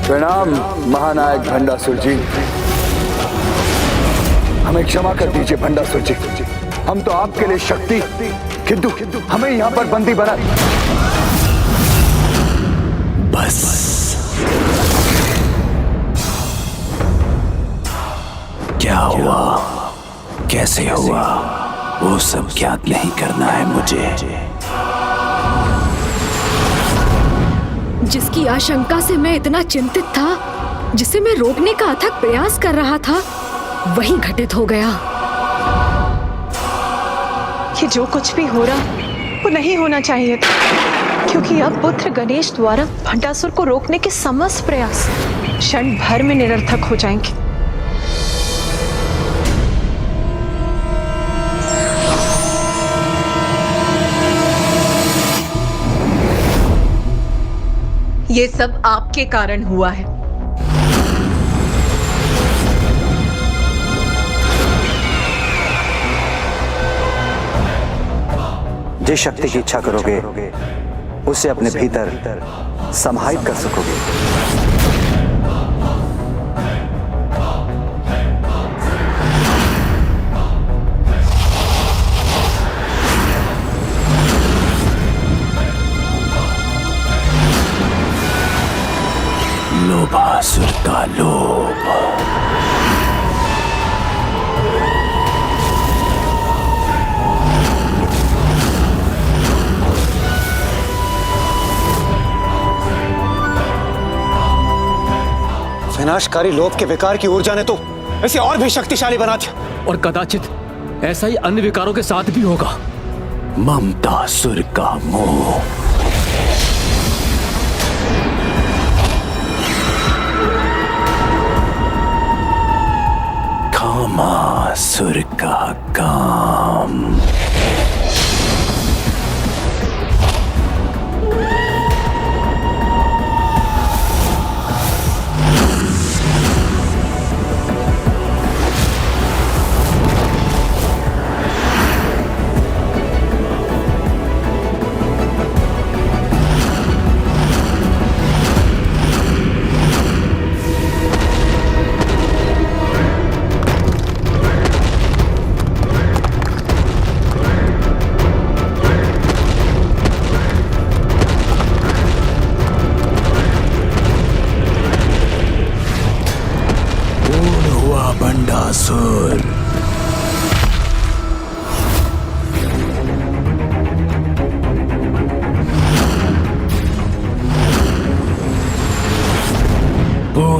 प्रणाम महानायक भंडासुर जी। हमें क्षमा कर दीजिए भंडासुर जी, हम तो आपके लिए शक्ति, किंतु हमें यहाँ पर बंदी बना। बस क्या हुआ, कैसे हुआ, वो सब ज्ञात नहीं करना है मुझे। जिसकी आशंका से मैं इतना चिंतित था, जिसे मैं रोकने का अथक प्रयास कर रहा था, वही घटित हो गया। कि जो कुछ भी हो रहा वो नहीं होना चाहिए था, क्योंकि अब पुत्र गणेश द्वारा भंडासुर को रोकने के समस्त प्रयास क्षण भर में निरर्थक हो जाएंगे। ये सब आपके कारण हुआ है। जिस शक्ति की इच्छा करोगे उसे अपने भीतर समाहित कर सकोगे। लोभासुर का लोभ, विनाशकारी लोभ के विकार की ऊर्जा ने तो इसे और भी शक्तिशाली बना दिया। और कदाचित ऐसा ही अन्य विकारों के साथ भी होगा। ममतासुर का मोह, कामासुर का काम, भंडासुर।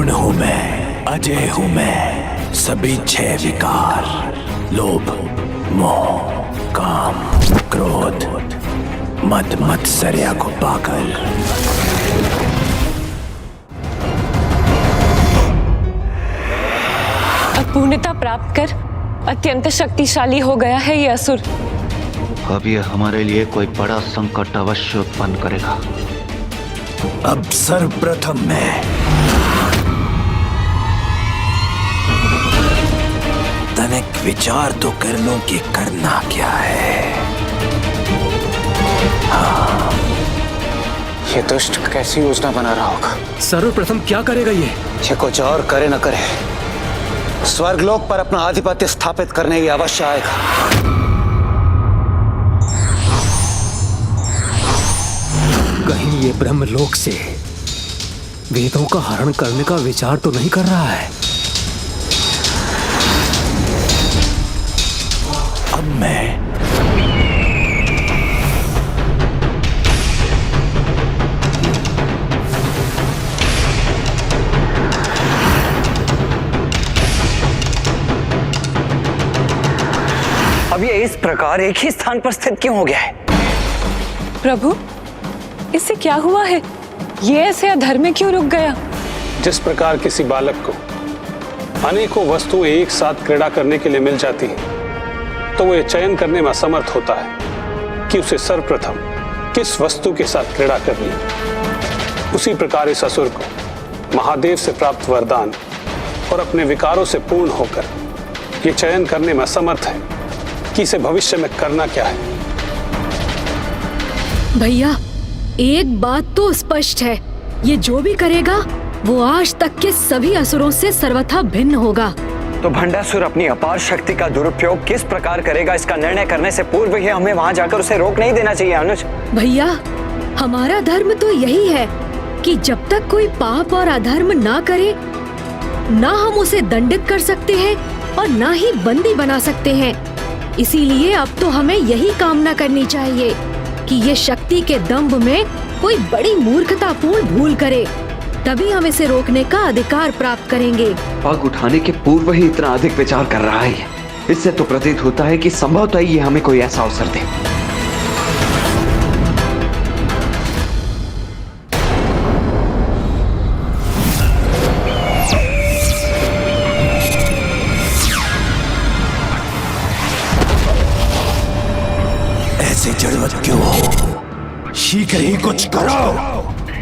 पूर्ण हूं मैं, अजय हूं मैं। सभी 6 विकार, लोभ, मोह, काम, क्रोध, मद मत्सर्या को पाकर अपूर्णता प्राप्त कर अत्यंत शक्तिशाली हो गया है ये असुर। अब ये हमारे लिए कोई बड़ा संकट अवश्य उत्पन्न करेगा। अब सर्वप्रथम मैं तनिक विचार तो कर लूं कि करना क्या है। हाँ, ये दुष्ट कैसी योजना बना रहा होगा? सर्वप्रथम क्या करेगा ये? कुछ और करे न करे, स्वर्गलोक पर अपना आधिपत्य स्थापित करने की अवश्य आएगा। कहीं ये ब्रह्मलोक से वेदों का हरण करने का विचार तो नहीं कर रहा है? अब मैं अब ये इस प्रकार एक ही स्थान पर स्थित क्यों हो गया है? प्रभु, इससे क्या हुआ है? ये ऐसे अधर्म में क्यों रुक गया? जिस प्रकार किसी बालक को अनेकों वस्तुएं एक साथ क्रीड़ा करने के लिए मिल जाती हैं, तो वो ये चयन करने में असमर्थ होता है कि उसे सर्वप्रथम किस वस्तु के साथ क्रीड़ा करनी है। उसी प्रकार इस असुर को महादेव से प्राप्त वरदान और अपने विकारों से पूर्ण होकर ये चयन करने में असमर्थ है कि इसे भविष्य में करना क्या है। भैया, एक बात तो स्पष्ट है, ये जो भी करेगा वो आज तक के सभी असुरों से सर्वथा भिन्न होगा। तो भंडासुर अपनी अपार शक्ति का दुरुपयोग किस प्रकार करेगा, इसका निर्णय करने से पूर्व ही हमें वहां जाकर उसे रोक नहीं देना चाहिए अनुज। भैया, हमारा धर्म तो यही है कि जब तक कोई पाप और अधर्म ना करे, ना हम उसे दंडित कर सकते हैं और ना ही बंदी बना सकते हैं। इसीलिए अब तो हमें यही कामना करनी चाहिए कि ये शक्ति के दंभ में कोई बड़ी मूर्खतापूर्ण भूल करे, तभी हम इसे रोकने का अधिकार प्राप्त करेंगे। पग उठाने के पूर्व ही इतना अधिक विचार कर रहा है। इससे तो प्रतीत होता है कि संभवतः ये हमें कोई ऐसा अवसर दे। ऐसे जड़वत क्यों हो? शीघ्र ही कुछ करो,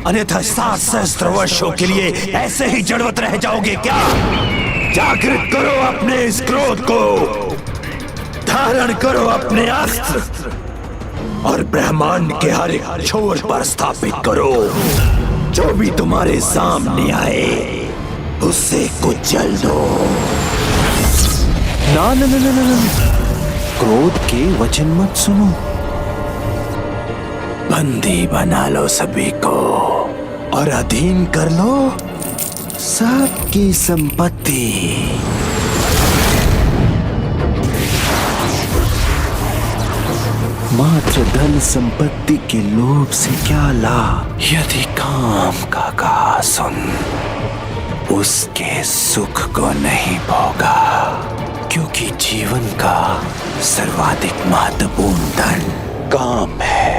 अन्यथा 7 सहस्त्र वर्षों के लिए ऐसे ही जड़वत रह जाओगे क्या? जागृत करो अपने इस क्रोध को, धारण करो अपने अस्त्र और ब्रह्मांड के हर एक छोर पर स्थापित करो। जो भी तुम्हारे सामने आए उससे कुचल दो। ना ना ना ना ना, क्रोध के वचन मत सुनो। बंदी बना लो सभी को और अधीन कर लो सबकी संपत्ति। मात्र धन संपत्ति के लोभ से क्या लाभ? यदि काम का कहा सुन, उसके सुख को नहीं भोगा, क्योंकि जीवन का सर्वाधिक महत्वपूर्ण धन काम है।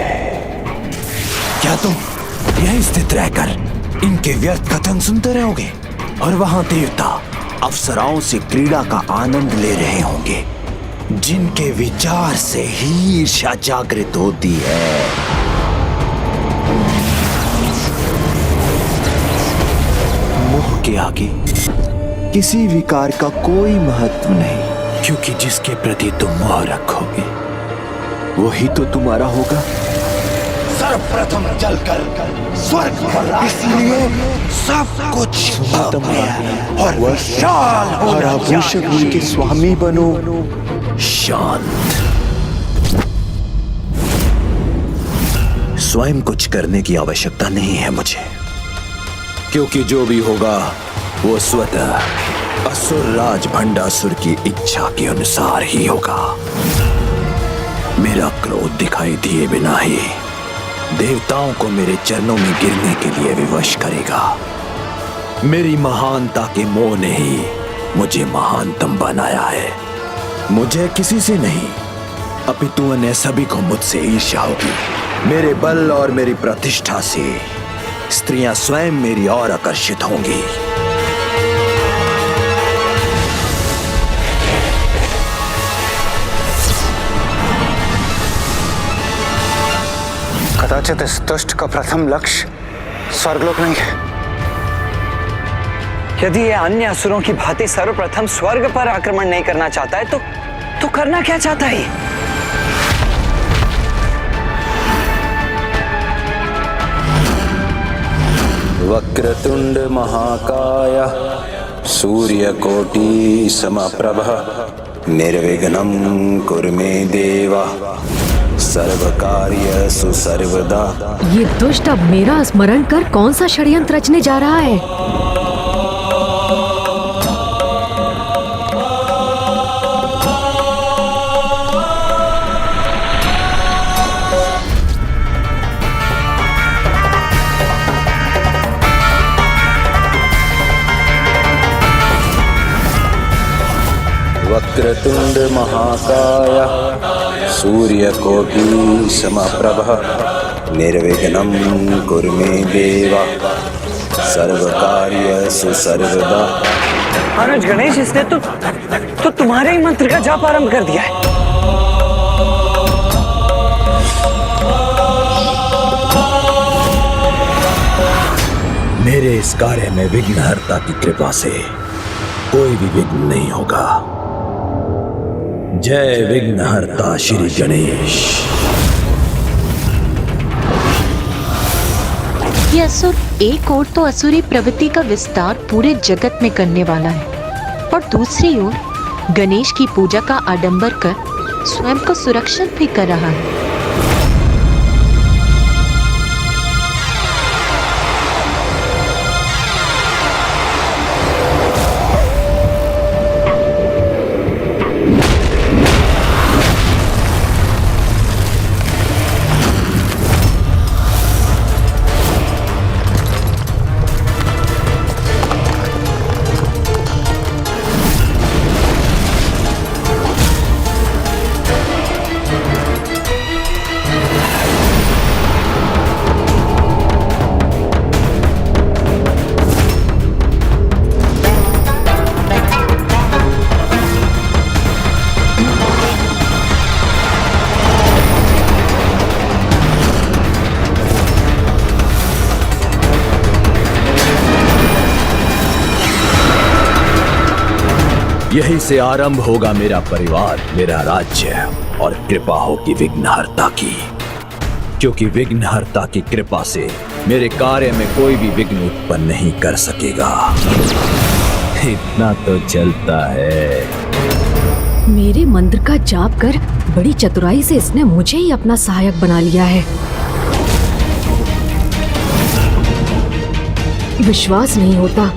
क्या तुम यहीं स्थित रहकर इनके व्यर्थ कथन सुनते रहोगे और वहां देवता अप्सराओं से क्रीड़ा का आनंद ले रहे होंगे, जिनके विचार से ही ईर्ष्या जागृत होती है? मोह के आगे किसी विकार का कोई महत्व नहीं, क्योंकि जिसके प्रति तुम मोह रखोगे वही तो तुम्हारा होगा। सर्वप्रथम चलकर स्वर्ग पर, इसलिए सब कुछ खत्म और विशाल और आभूषण के स्वामी बनो। शांत। स्वयं कुछ करने की आवश्यकता नहीं है मुझे, क्योंकि जो भी होगा वो स्वतः असुर राज भंडासुर की इच्छा के अनुसार ही होगा। मेरा क्रोध दिखाई दिए बिना ही देवताओं को मेरे चरणों में गिरने के लिए विवश करेगा। मेरी महानता के मोह ने ही मुझे महानतम बनाया है। मुझे किसी से नहीं, अपितु अन्य सभी को मुझसे ईर्ष्या होगी। मेरे बल और मेरी प्रतिष्ठा से स्त्रियां स्वयं मेरी ओर आकर्षित होंगी। कदाचित इस दुष्ट का प्रथम लक्ष्य स्वर्गलोक नहीं है। यदि ये अन्य असुरों की भांति सर्वप्रथम स्वर्ग पर आक्रमण नहीं करना चाहता है तो करना क्या चाहता है? वक्रतुंड महाकाय सूर्यकोटि समप्रभ निर्विघ्नं कुरु मे देवा सर्वकार्यसु सर्वदा। ये दुष्ट अब मेरा स्मरण कर कौन सा षड्यंत्र रचने जा रहा है? वक्रतुंड महाकाय सूर्यकोटि समप्रभ निर्विघ्नं कुरु मे देवा सर्वकार्यसु सर्वदा। अनुज गणेश, इसने तो तुम्हारे ही मंत्र का जाप आरंभ कर दिया है। मेरे इस कार्य में विघ्नहर्ता की कृपा से कोई भी विघ्न नहीं होगा। जय विघ्नहर्ता श्री गणेश। ये असुर एक ओर तो असुरी प्रवृत्ति का विस्तार पूरे जगत में करने वाला है और दूसरी ओर गणेश की पूजा का आडंबर कर स्वयं को सुरक्षित भी कर रहा है। यही से आरंभ होगा मेरा परिवार, मेरा राज्य और कृपा होगी विघ्नहर्ता की, क्योंकि विघ्नहर्ता की कृपा से मेरे कार्य में कोई भी विघ्न उत्पन्न नहीं कर सकेगा। इतना तो चलता है। मेरे मंत्र का जाप कर बड़ी चतुराई से इसने मुझे ही अपना सहायक बना लिया है। विश्वास नहीं होता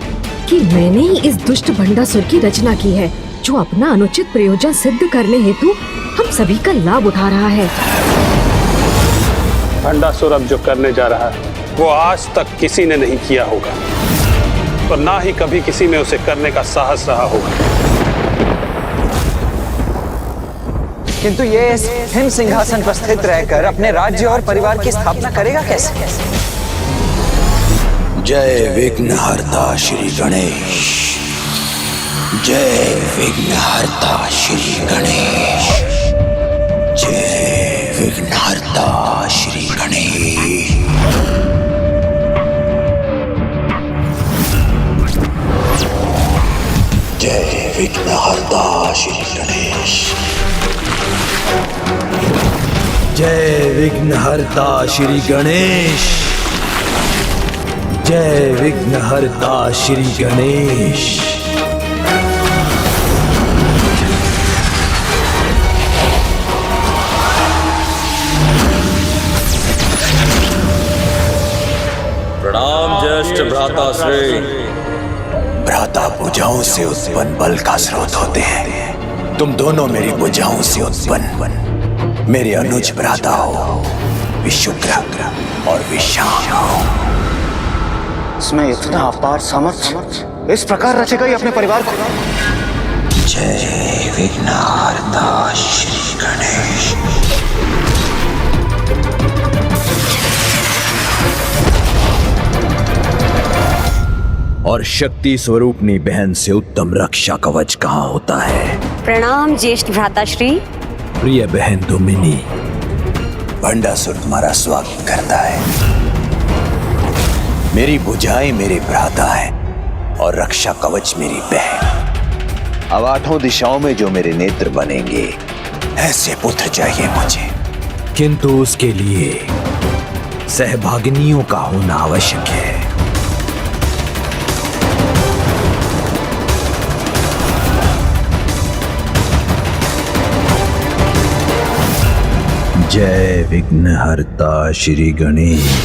कि मैंने ही इस दुष्ट भंडासुर की रचना की है, जो अपना अनुचित प्रयोजन सिद्ध करने हेतु हम सभी का लाभ उठा रहा है। भंडासुर अब जो करने जा रहा है वो आज तक किसी ने नहीं किया होगा और ना ही कभी किसी में उसे करने का साहस रहा होगा। किंतु ये हिम सिंहासन पर स्थित रहकर अपने राज्य और परिवार की स्थापना करेगा कैसे? जय विघ्नहर्ता श्री गणेश। जय विघ्नहर्ता श्री गणेश। जय विघ्नहर्ता श्री गणेश। जय विघ्नहर्ता श्री गणेश। जय विघ्नहर्ता श्री गणेश। जय विघ्नहर्ता श्री गणेश। प्रणाम ज्येष्ठ भ्राता श्री। भ्राता भुजाओं से उत्पन्न बल का स्रोत होते हैं। तुम दोनों मेरी भुजाओं से उत्पन्न मेरे अनुज भ्राता हो, विशुक्र और विशाम हो। इसमें इतना अपार सामर्थ्य इस प्रकार रचेगा ही अपने परिवार को। जय विघ्नहर्ता श्री गणेश। और शक्ति स्वरूपनी बहन से उत्तम रक्षा कवच कहाँ होता है? प्रणाम ज्येष्ठ भ्राताश्री। प्रिय बहन दुमिनी, भंडासुर तुम्हारा स्वागत करता है। मेरी भुजाएं मेरे भ्राता हैं और रक्षा कवच मेरी बहन। अब 8 दिशाओं में जो मेरे नेत्र बनेंगे, ऐसे पुत्र चाहिए मुझे। किंतु उसके लिए सहभागिनियों का होना आवश्यक है। जय विघ्नहर्ता श्री गणेश।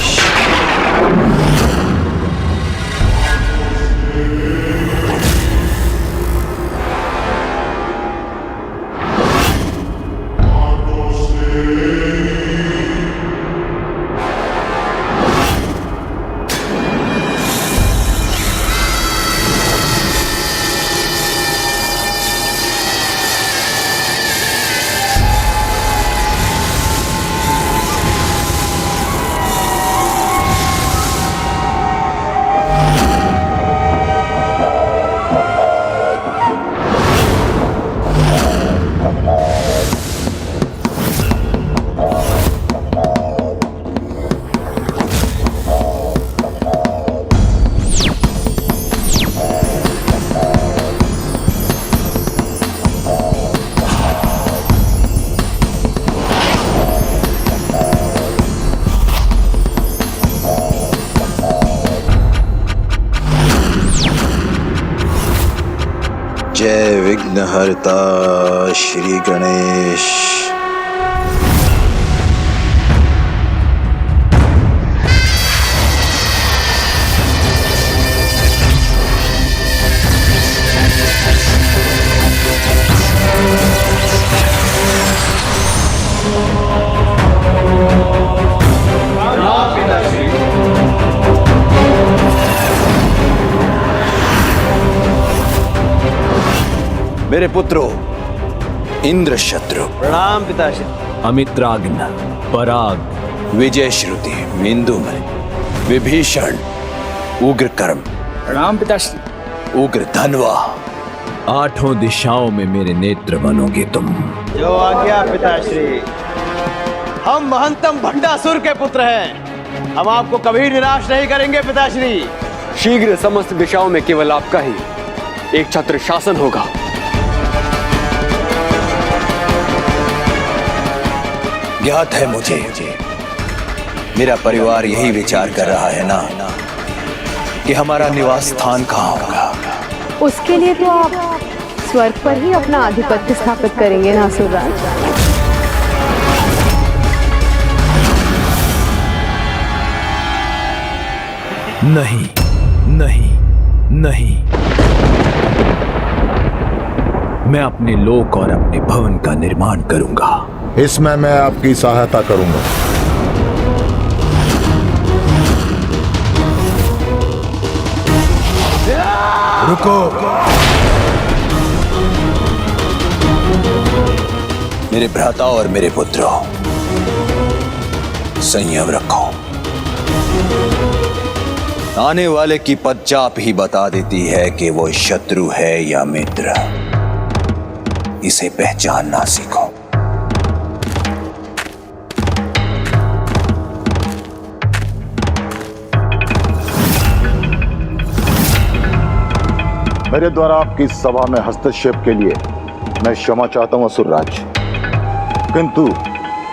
जय विघ्नहर्ता श्री गणेश। मेरे पुत्रों, इंद्र शत्रु, प्रणाम पिताश्री। अमित्राग्न, पराग, विजय श्रुति, विंदुमय, विभीषण, उग्रकर्म, प्रणाम पिताश्री। उग्र धनवा, 8 दिशाओं में मेरे नेत्र बनोगे तुम। जो आज्ञा पिताश्री। हम महंतम भंडासुर के पुत्र हैं। हम आपको कभी निराश नहीं करेंगे पिताश्री। शीघ्र समस्त दिशाओं में केवल आपका ही एक छत्र शासन होगा। ज्ञात है मुझे, मेरा परिवार यही विचार कर रहा है ना कि हमारा निवास स्थान कहाँ होगा। उसके लिए तो आप स्वर्ग पर ही अपना आधिपत्य स्थापित करेंगे ना असुरराज। नहीं नहीं नहीं, मैं अपने लोक और अपने भवन का निर्माण करूंगा। इसमें मैं आपकी सहायता करूंगा। रुको, मेरे भ्राता और मेरे पुत्रों, संयम रखो। आने वाले की पदचाप ही बता देती है कि वो शत्रु है या मित्र। इसे पहचानना सीखो। मेरे द्वारा आपकी सभा में हस्तक्षेप के लिए मैं क्षमा चाहता हूं असुरराज, किंतु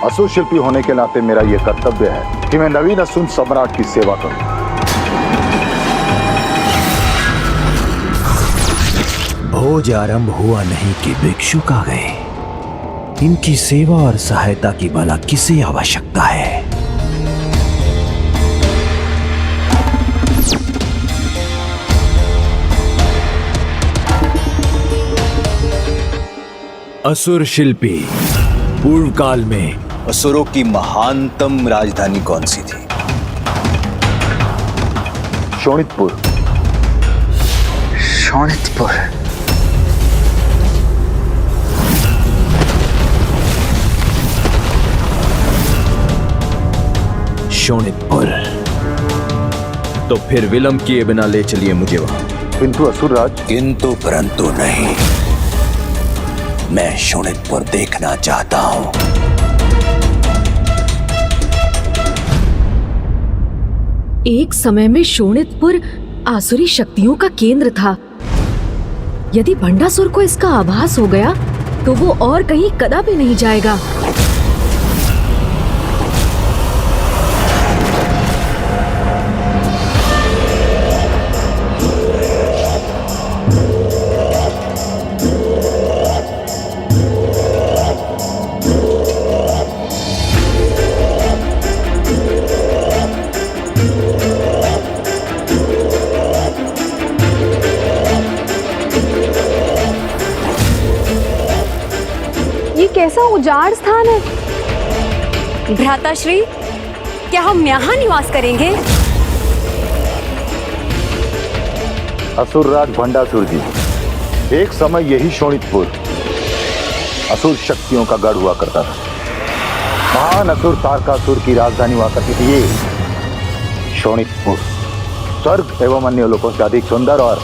असुर शिल्पी होने के नाते मेरा यह कर्तव्य है कि मैं नवीन असुर सम्राट की सेवा करूं। भोज आरंभ हुआ नहीं कि भिक्षुक आ गए। इनकी सेवा और सहायता की भला किसे आवश्यकता है? असुर शिल्पी, पूर्व काल में असुरों की महानतम राजधानी कौन सी थी? शोणितपुर। शोणितपुर। शोणितपुर। तो फिर विलंब किए बिना ले चलिए मुझे वहां। किंतु असुरराज। किंतु परंतु नहीं, मैं शोणितपुर देखना चाहता हूं। एक समय में शोणितपुर आसुरी शक्तियों का केंद्र था। यदि भंडासुर को इसका आभास हो गया तो वो और कहीं कदापि नहीं जाएगा। कैसा उजाड़ स्थान है। भ्राताश्री, क्या हम यहाँ निवास करेंगे? असुरराज भंडासुर जी, एक समय यही शोणितपुर असुर शक्तियों का गढ़ हुआ करता था। महान असुर तारकासुर की राजधानी हुआ करती थी ये शोणितपुर। स्वर्ग एवं अन्य लोगों से अधिक सुंदर और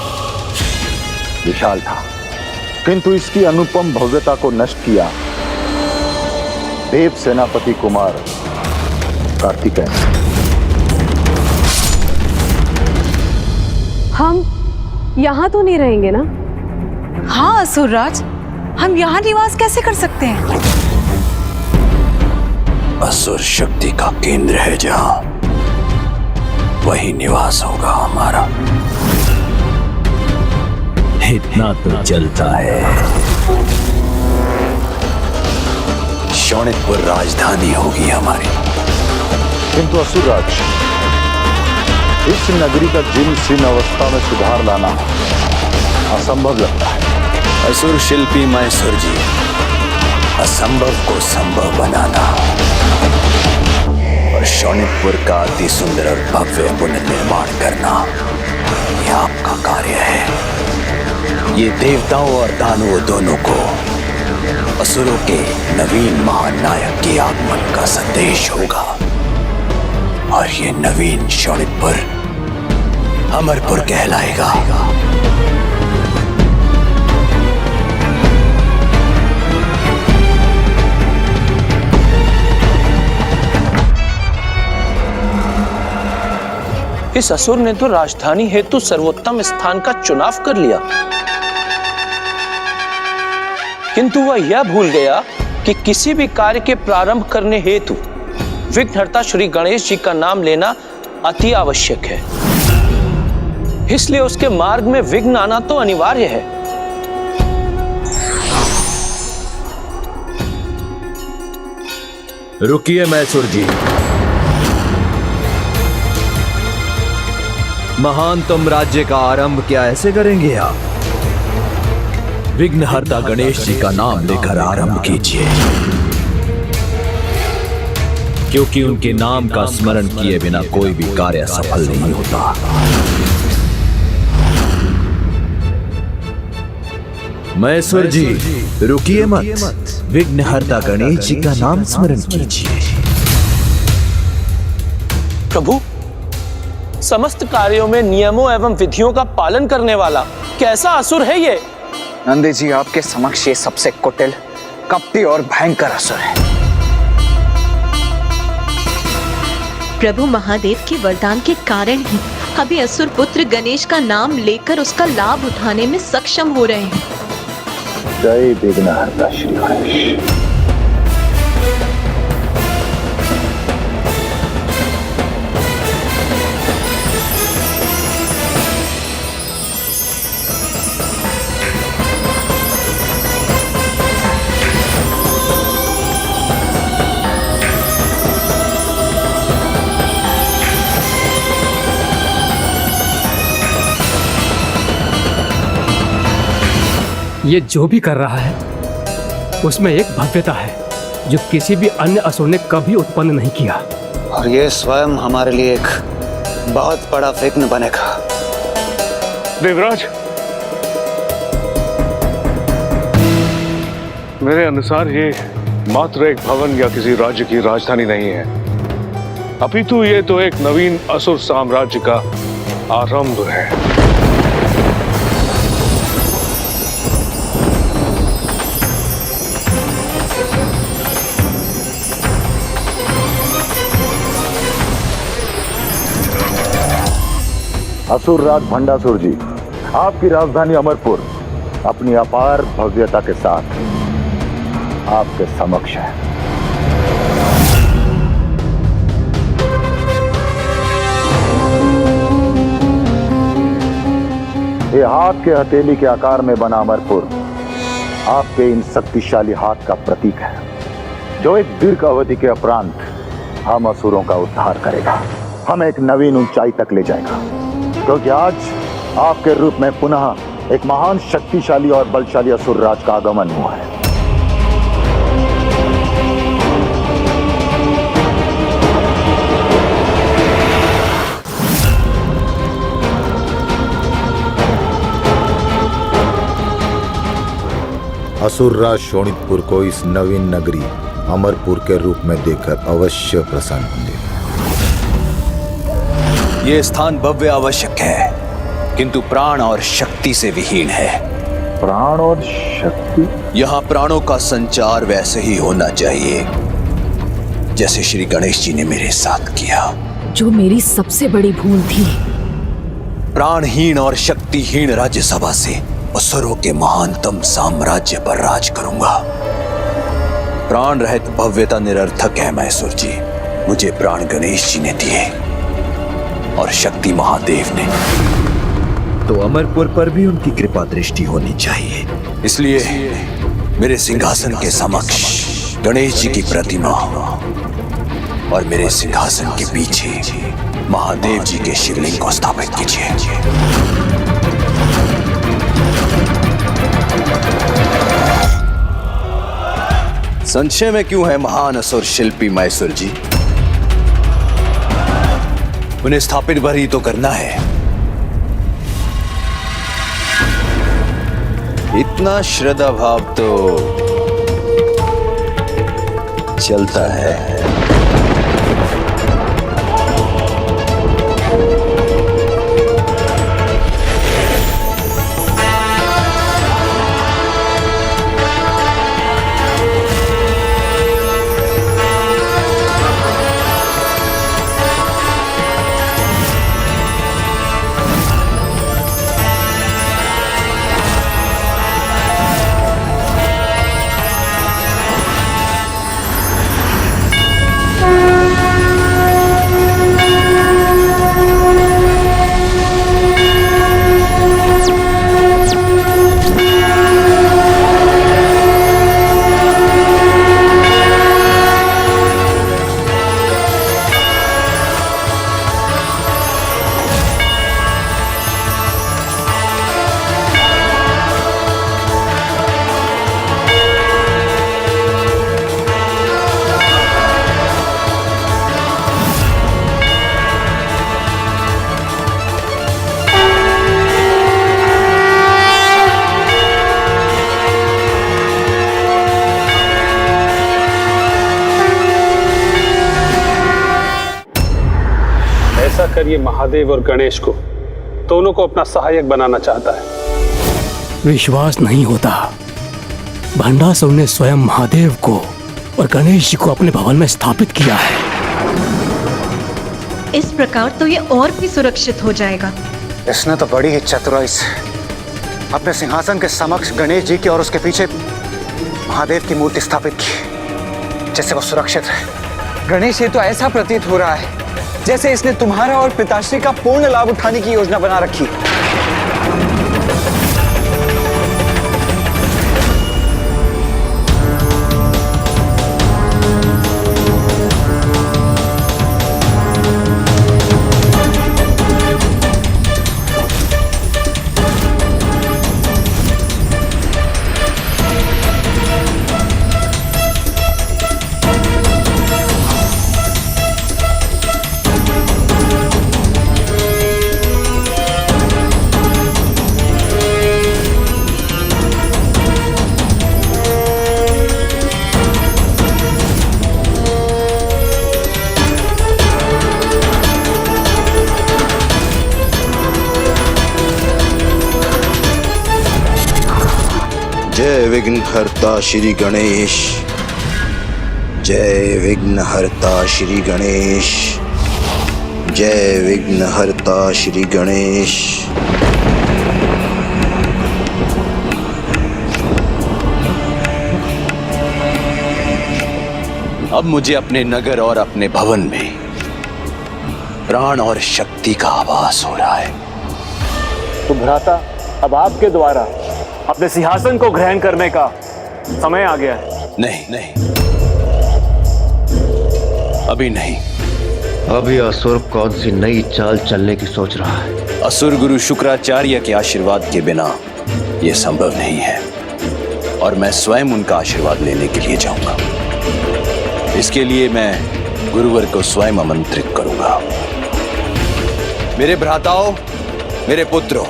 विशाल था, किंतु इसकी अनुपम भव्यता को नष्ट किया देव सेनापति कुमार कार्तिकेय। हम यहाँ तो नहीं रहेंगे ना? हाँ असुरराज, हम यहाँ निवास कैसे कर सकते हैं? असुर शक्ति का केंद्र है जहाँ, वही निवास होगा हमारा। इतना तो चलता है। शोणितपुर राजधानी होगी हमारी। किंतु असुरराज, इस नगरी का जीर्ण शीर्ण अवस्था में सुधार लाना असंभव लगता है। असुर शिल्पी मैसूर जी, असंभव को संभव बनाना और शोणितपुर का अति सुंदर और भव्य पुनर्निर्माण करना, यह आपका कार्य है। ये देवताओं और दानवों दोनों को असुरों के नवीन महानायक के आगमन का संदेश होगा और ये नवीन शोणितपुर अमरपुर कहलाएगा। इस असुर ने तो राजधानी हेतु सर्वोत्तम स्थान का चुनाव कर लिया, किंतु वह यह भूल गया कि किसी भी कार्य के प्रारंभ करने हेतु विघ्नहर्ता श्री गणेश जी का नाम लेना अति आवश्यक है। इसलिए उसके मार्ग में विघ्न आना तो अनिवार्य है। रुकिए मैसूर जी। महानतम राज्य का आरंभ क्या ऐसे करेंगे आप? विघ्नहर्ता गणेश जी का नाम लेकर आरंभ कीजिए, क्योंकि उनके नाम का स्मरण किए बिना कोई भी कार्य सफल नहीं होता। मैसूर जी, रुकिए मत। विघ्नहर्ता गणेश जी का नाम स्मरण कीजिए। प्रभु, समस्त कार्यों में नियमों एवं विधियों का पालन करने वाला कैसा असुर है ये? नंदी जी, आपके समक्ष ये सबसे कुटिल, कपटी और भयंकर असुर है। प्रभु महादेव के वरदान के कारण ही अभी असुर पुत्र गणेश का नाम लेकर उसका लाभ उठाने में सक्षम हो रहे हैं। जय विघ्नहर्ता श्री गणेश। ये जो भी कर रहा है उसमें एक भव्यता है जो किसी भी अन्य असुर ने कभी उत्पन्न नहीं किया। और ये स्वयं हमारे लिए एक बहुत बड़ा विघ्न बनेगा। देवराज, मेरे अनुसार ये मात्र एक भवन या किसी राज्य की राजधानी नहीं है, अपितु ये तो एक नवीन असुर साम्राज्य का आरंभ है। असुर राज भंडासुर जी, आपकी राजधानी अमरपुर अपनी अपार भव्यता के साथ आपके समक्ष है। ये हाथ के हथेली के आकार में बना अमरपुर आपके इन शक्तिशाली हाथ का प्रतीक है, जो एक दीर्घ अवधि के उपरांत हम असुरों का उद्धार करेगा, हमें एक नवीन ऊंचाई तक ले जाएगा। क्योंकि आज आपके रूप में पुनः एक महान शक्तिशाली और बलशाली असुर राज का आगमन हुआ है। असुर राज शोणितपुर को इस नवीन नगरी अमरपुर के रूप में देखकर अवश्य प्रसन्न होंगे। ये स्थान भव्य आवश्यक है, किंतु प्राण और शक्ति से विहीन है। प्राण और शक्ति? यहाँ प्राणों का संचार वैसे ही होना चाहिए जैसे श्री गणेश जी ने मेरे साथ किया, जो मेरी सबसे बड़ी भूल थी। प्राणहीन और शक्तिहीन राज्यसभा से असुरों के महानतम साम्राज्य पर राज करूंगा। प्राण रहित भव्यता निरर्थक है मैसूर जी। मुझे प्राण गणेश जी ने दिए और शक्ति महादेव ने, तो अमरपुर पर भी उनकी कृपा दृष्टि होनी चाहिए। इसलिए मेरे सिंहासन के समक्ष गणेश जी की प्रतिमा और मेरे सिंहासन के पीछे महादेव जी के शिवलिंग को स्थापित कीजिए। संशय में क्यों है महान असुर शिल्पी मैसूर जी? उन्हें स्थापित भर ही तो करना है। इतना श्रद्धा भाव तो चलता है। करिए महादेव और गणेश को, दोनों को अपना सहायक बनाना चाहता है। विश्वास नहीं होता। भंडासुर ने स्वयं महादेव को और गणेश जी को अपने भवन में स्थापित किया है। इस प्रकार तो ये और भी सुरक्षित हो जाएगा। इसने तो बड़ी ही चतुराई से अपने सिंहासन के समक्ष गणेश जी की और उसके पीछे महादेव की मूर्ति स्थापित की, जैसे वो सुरक्षित है। गणेश, ये तो ऐसा प्रतीत हो रहा है जैसे इसने तुम्हारा और पिताश्री का पूर्ण लाभ उठाने की योजना बना रखी। विघ्नहर्ता श्री गणेश, जय विघ्नहर्ता श्री गणेश, जय विघ्नहर्ता श्री गणेश। अब मुझे अपने नगर और अपने भवन में प्राण और शक्ति का आभास हो रहा है। तो भ्राता, अब आपके द्वारा अपने सिंहासन को ग्रहण करने का समय आ गया है। नहीं नहीं, अभी नहीं। अभी असुर कौन सी नई चाल चलने की सोच रहा है? असुर गुरु शुक्राचार्य के आशीर्वाद के बिना यह संभव नहीं है, और मैं स्वयं उनका आशीर्वाद लेने के लिए जाऊंगा। इसके लिए मैं गुरुवर को स्वयं आमंत्रित करूंगा। मेरे भ्राताओं, मेरे पुत्रों,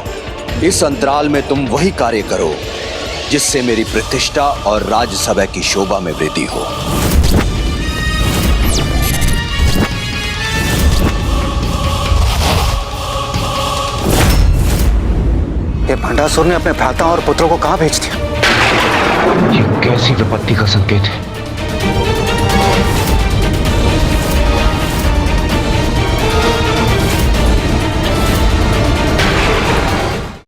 इस अंतराल में तुम वही कार्य करो जिससे मेरी प्रतिष्ठा और राज्यसभा की शोभा में वृद्धि हो। ये भंडासुर ने अपने भ्राता और पुत्रों को कहां भेज दिया? ये कैसी विपत्ति का संकेत है?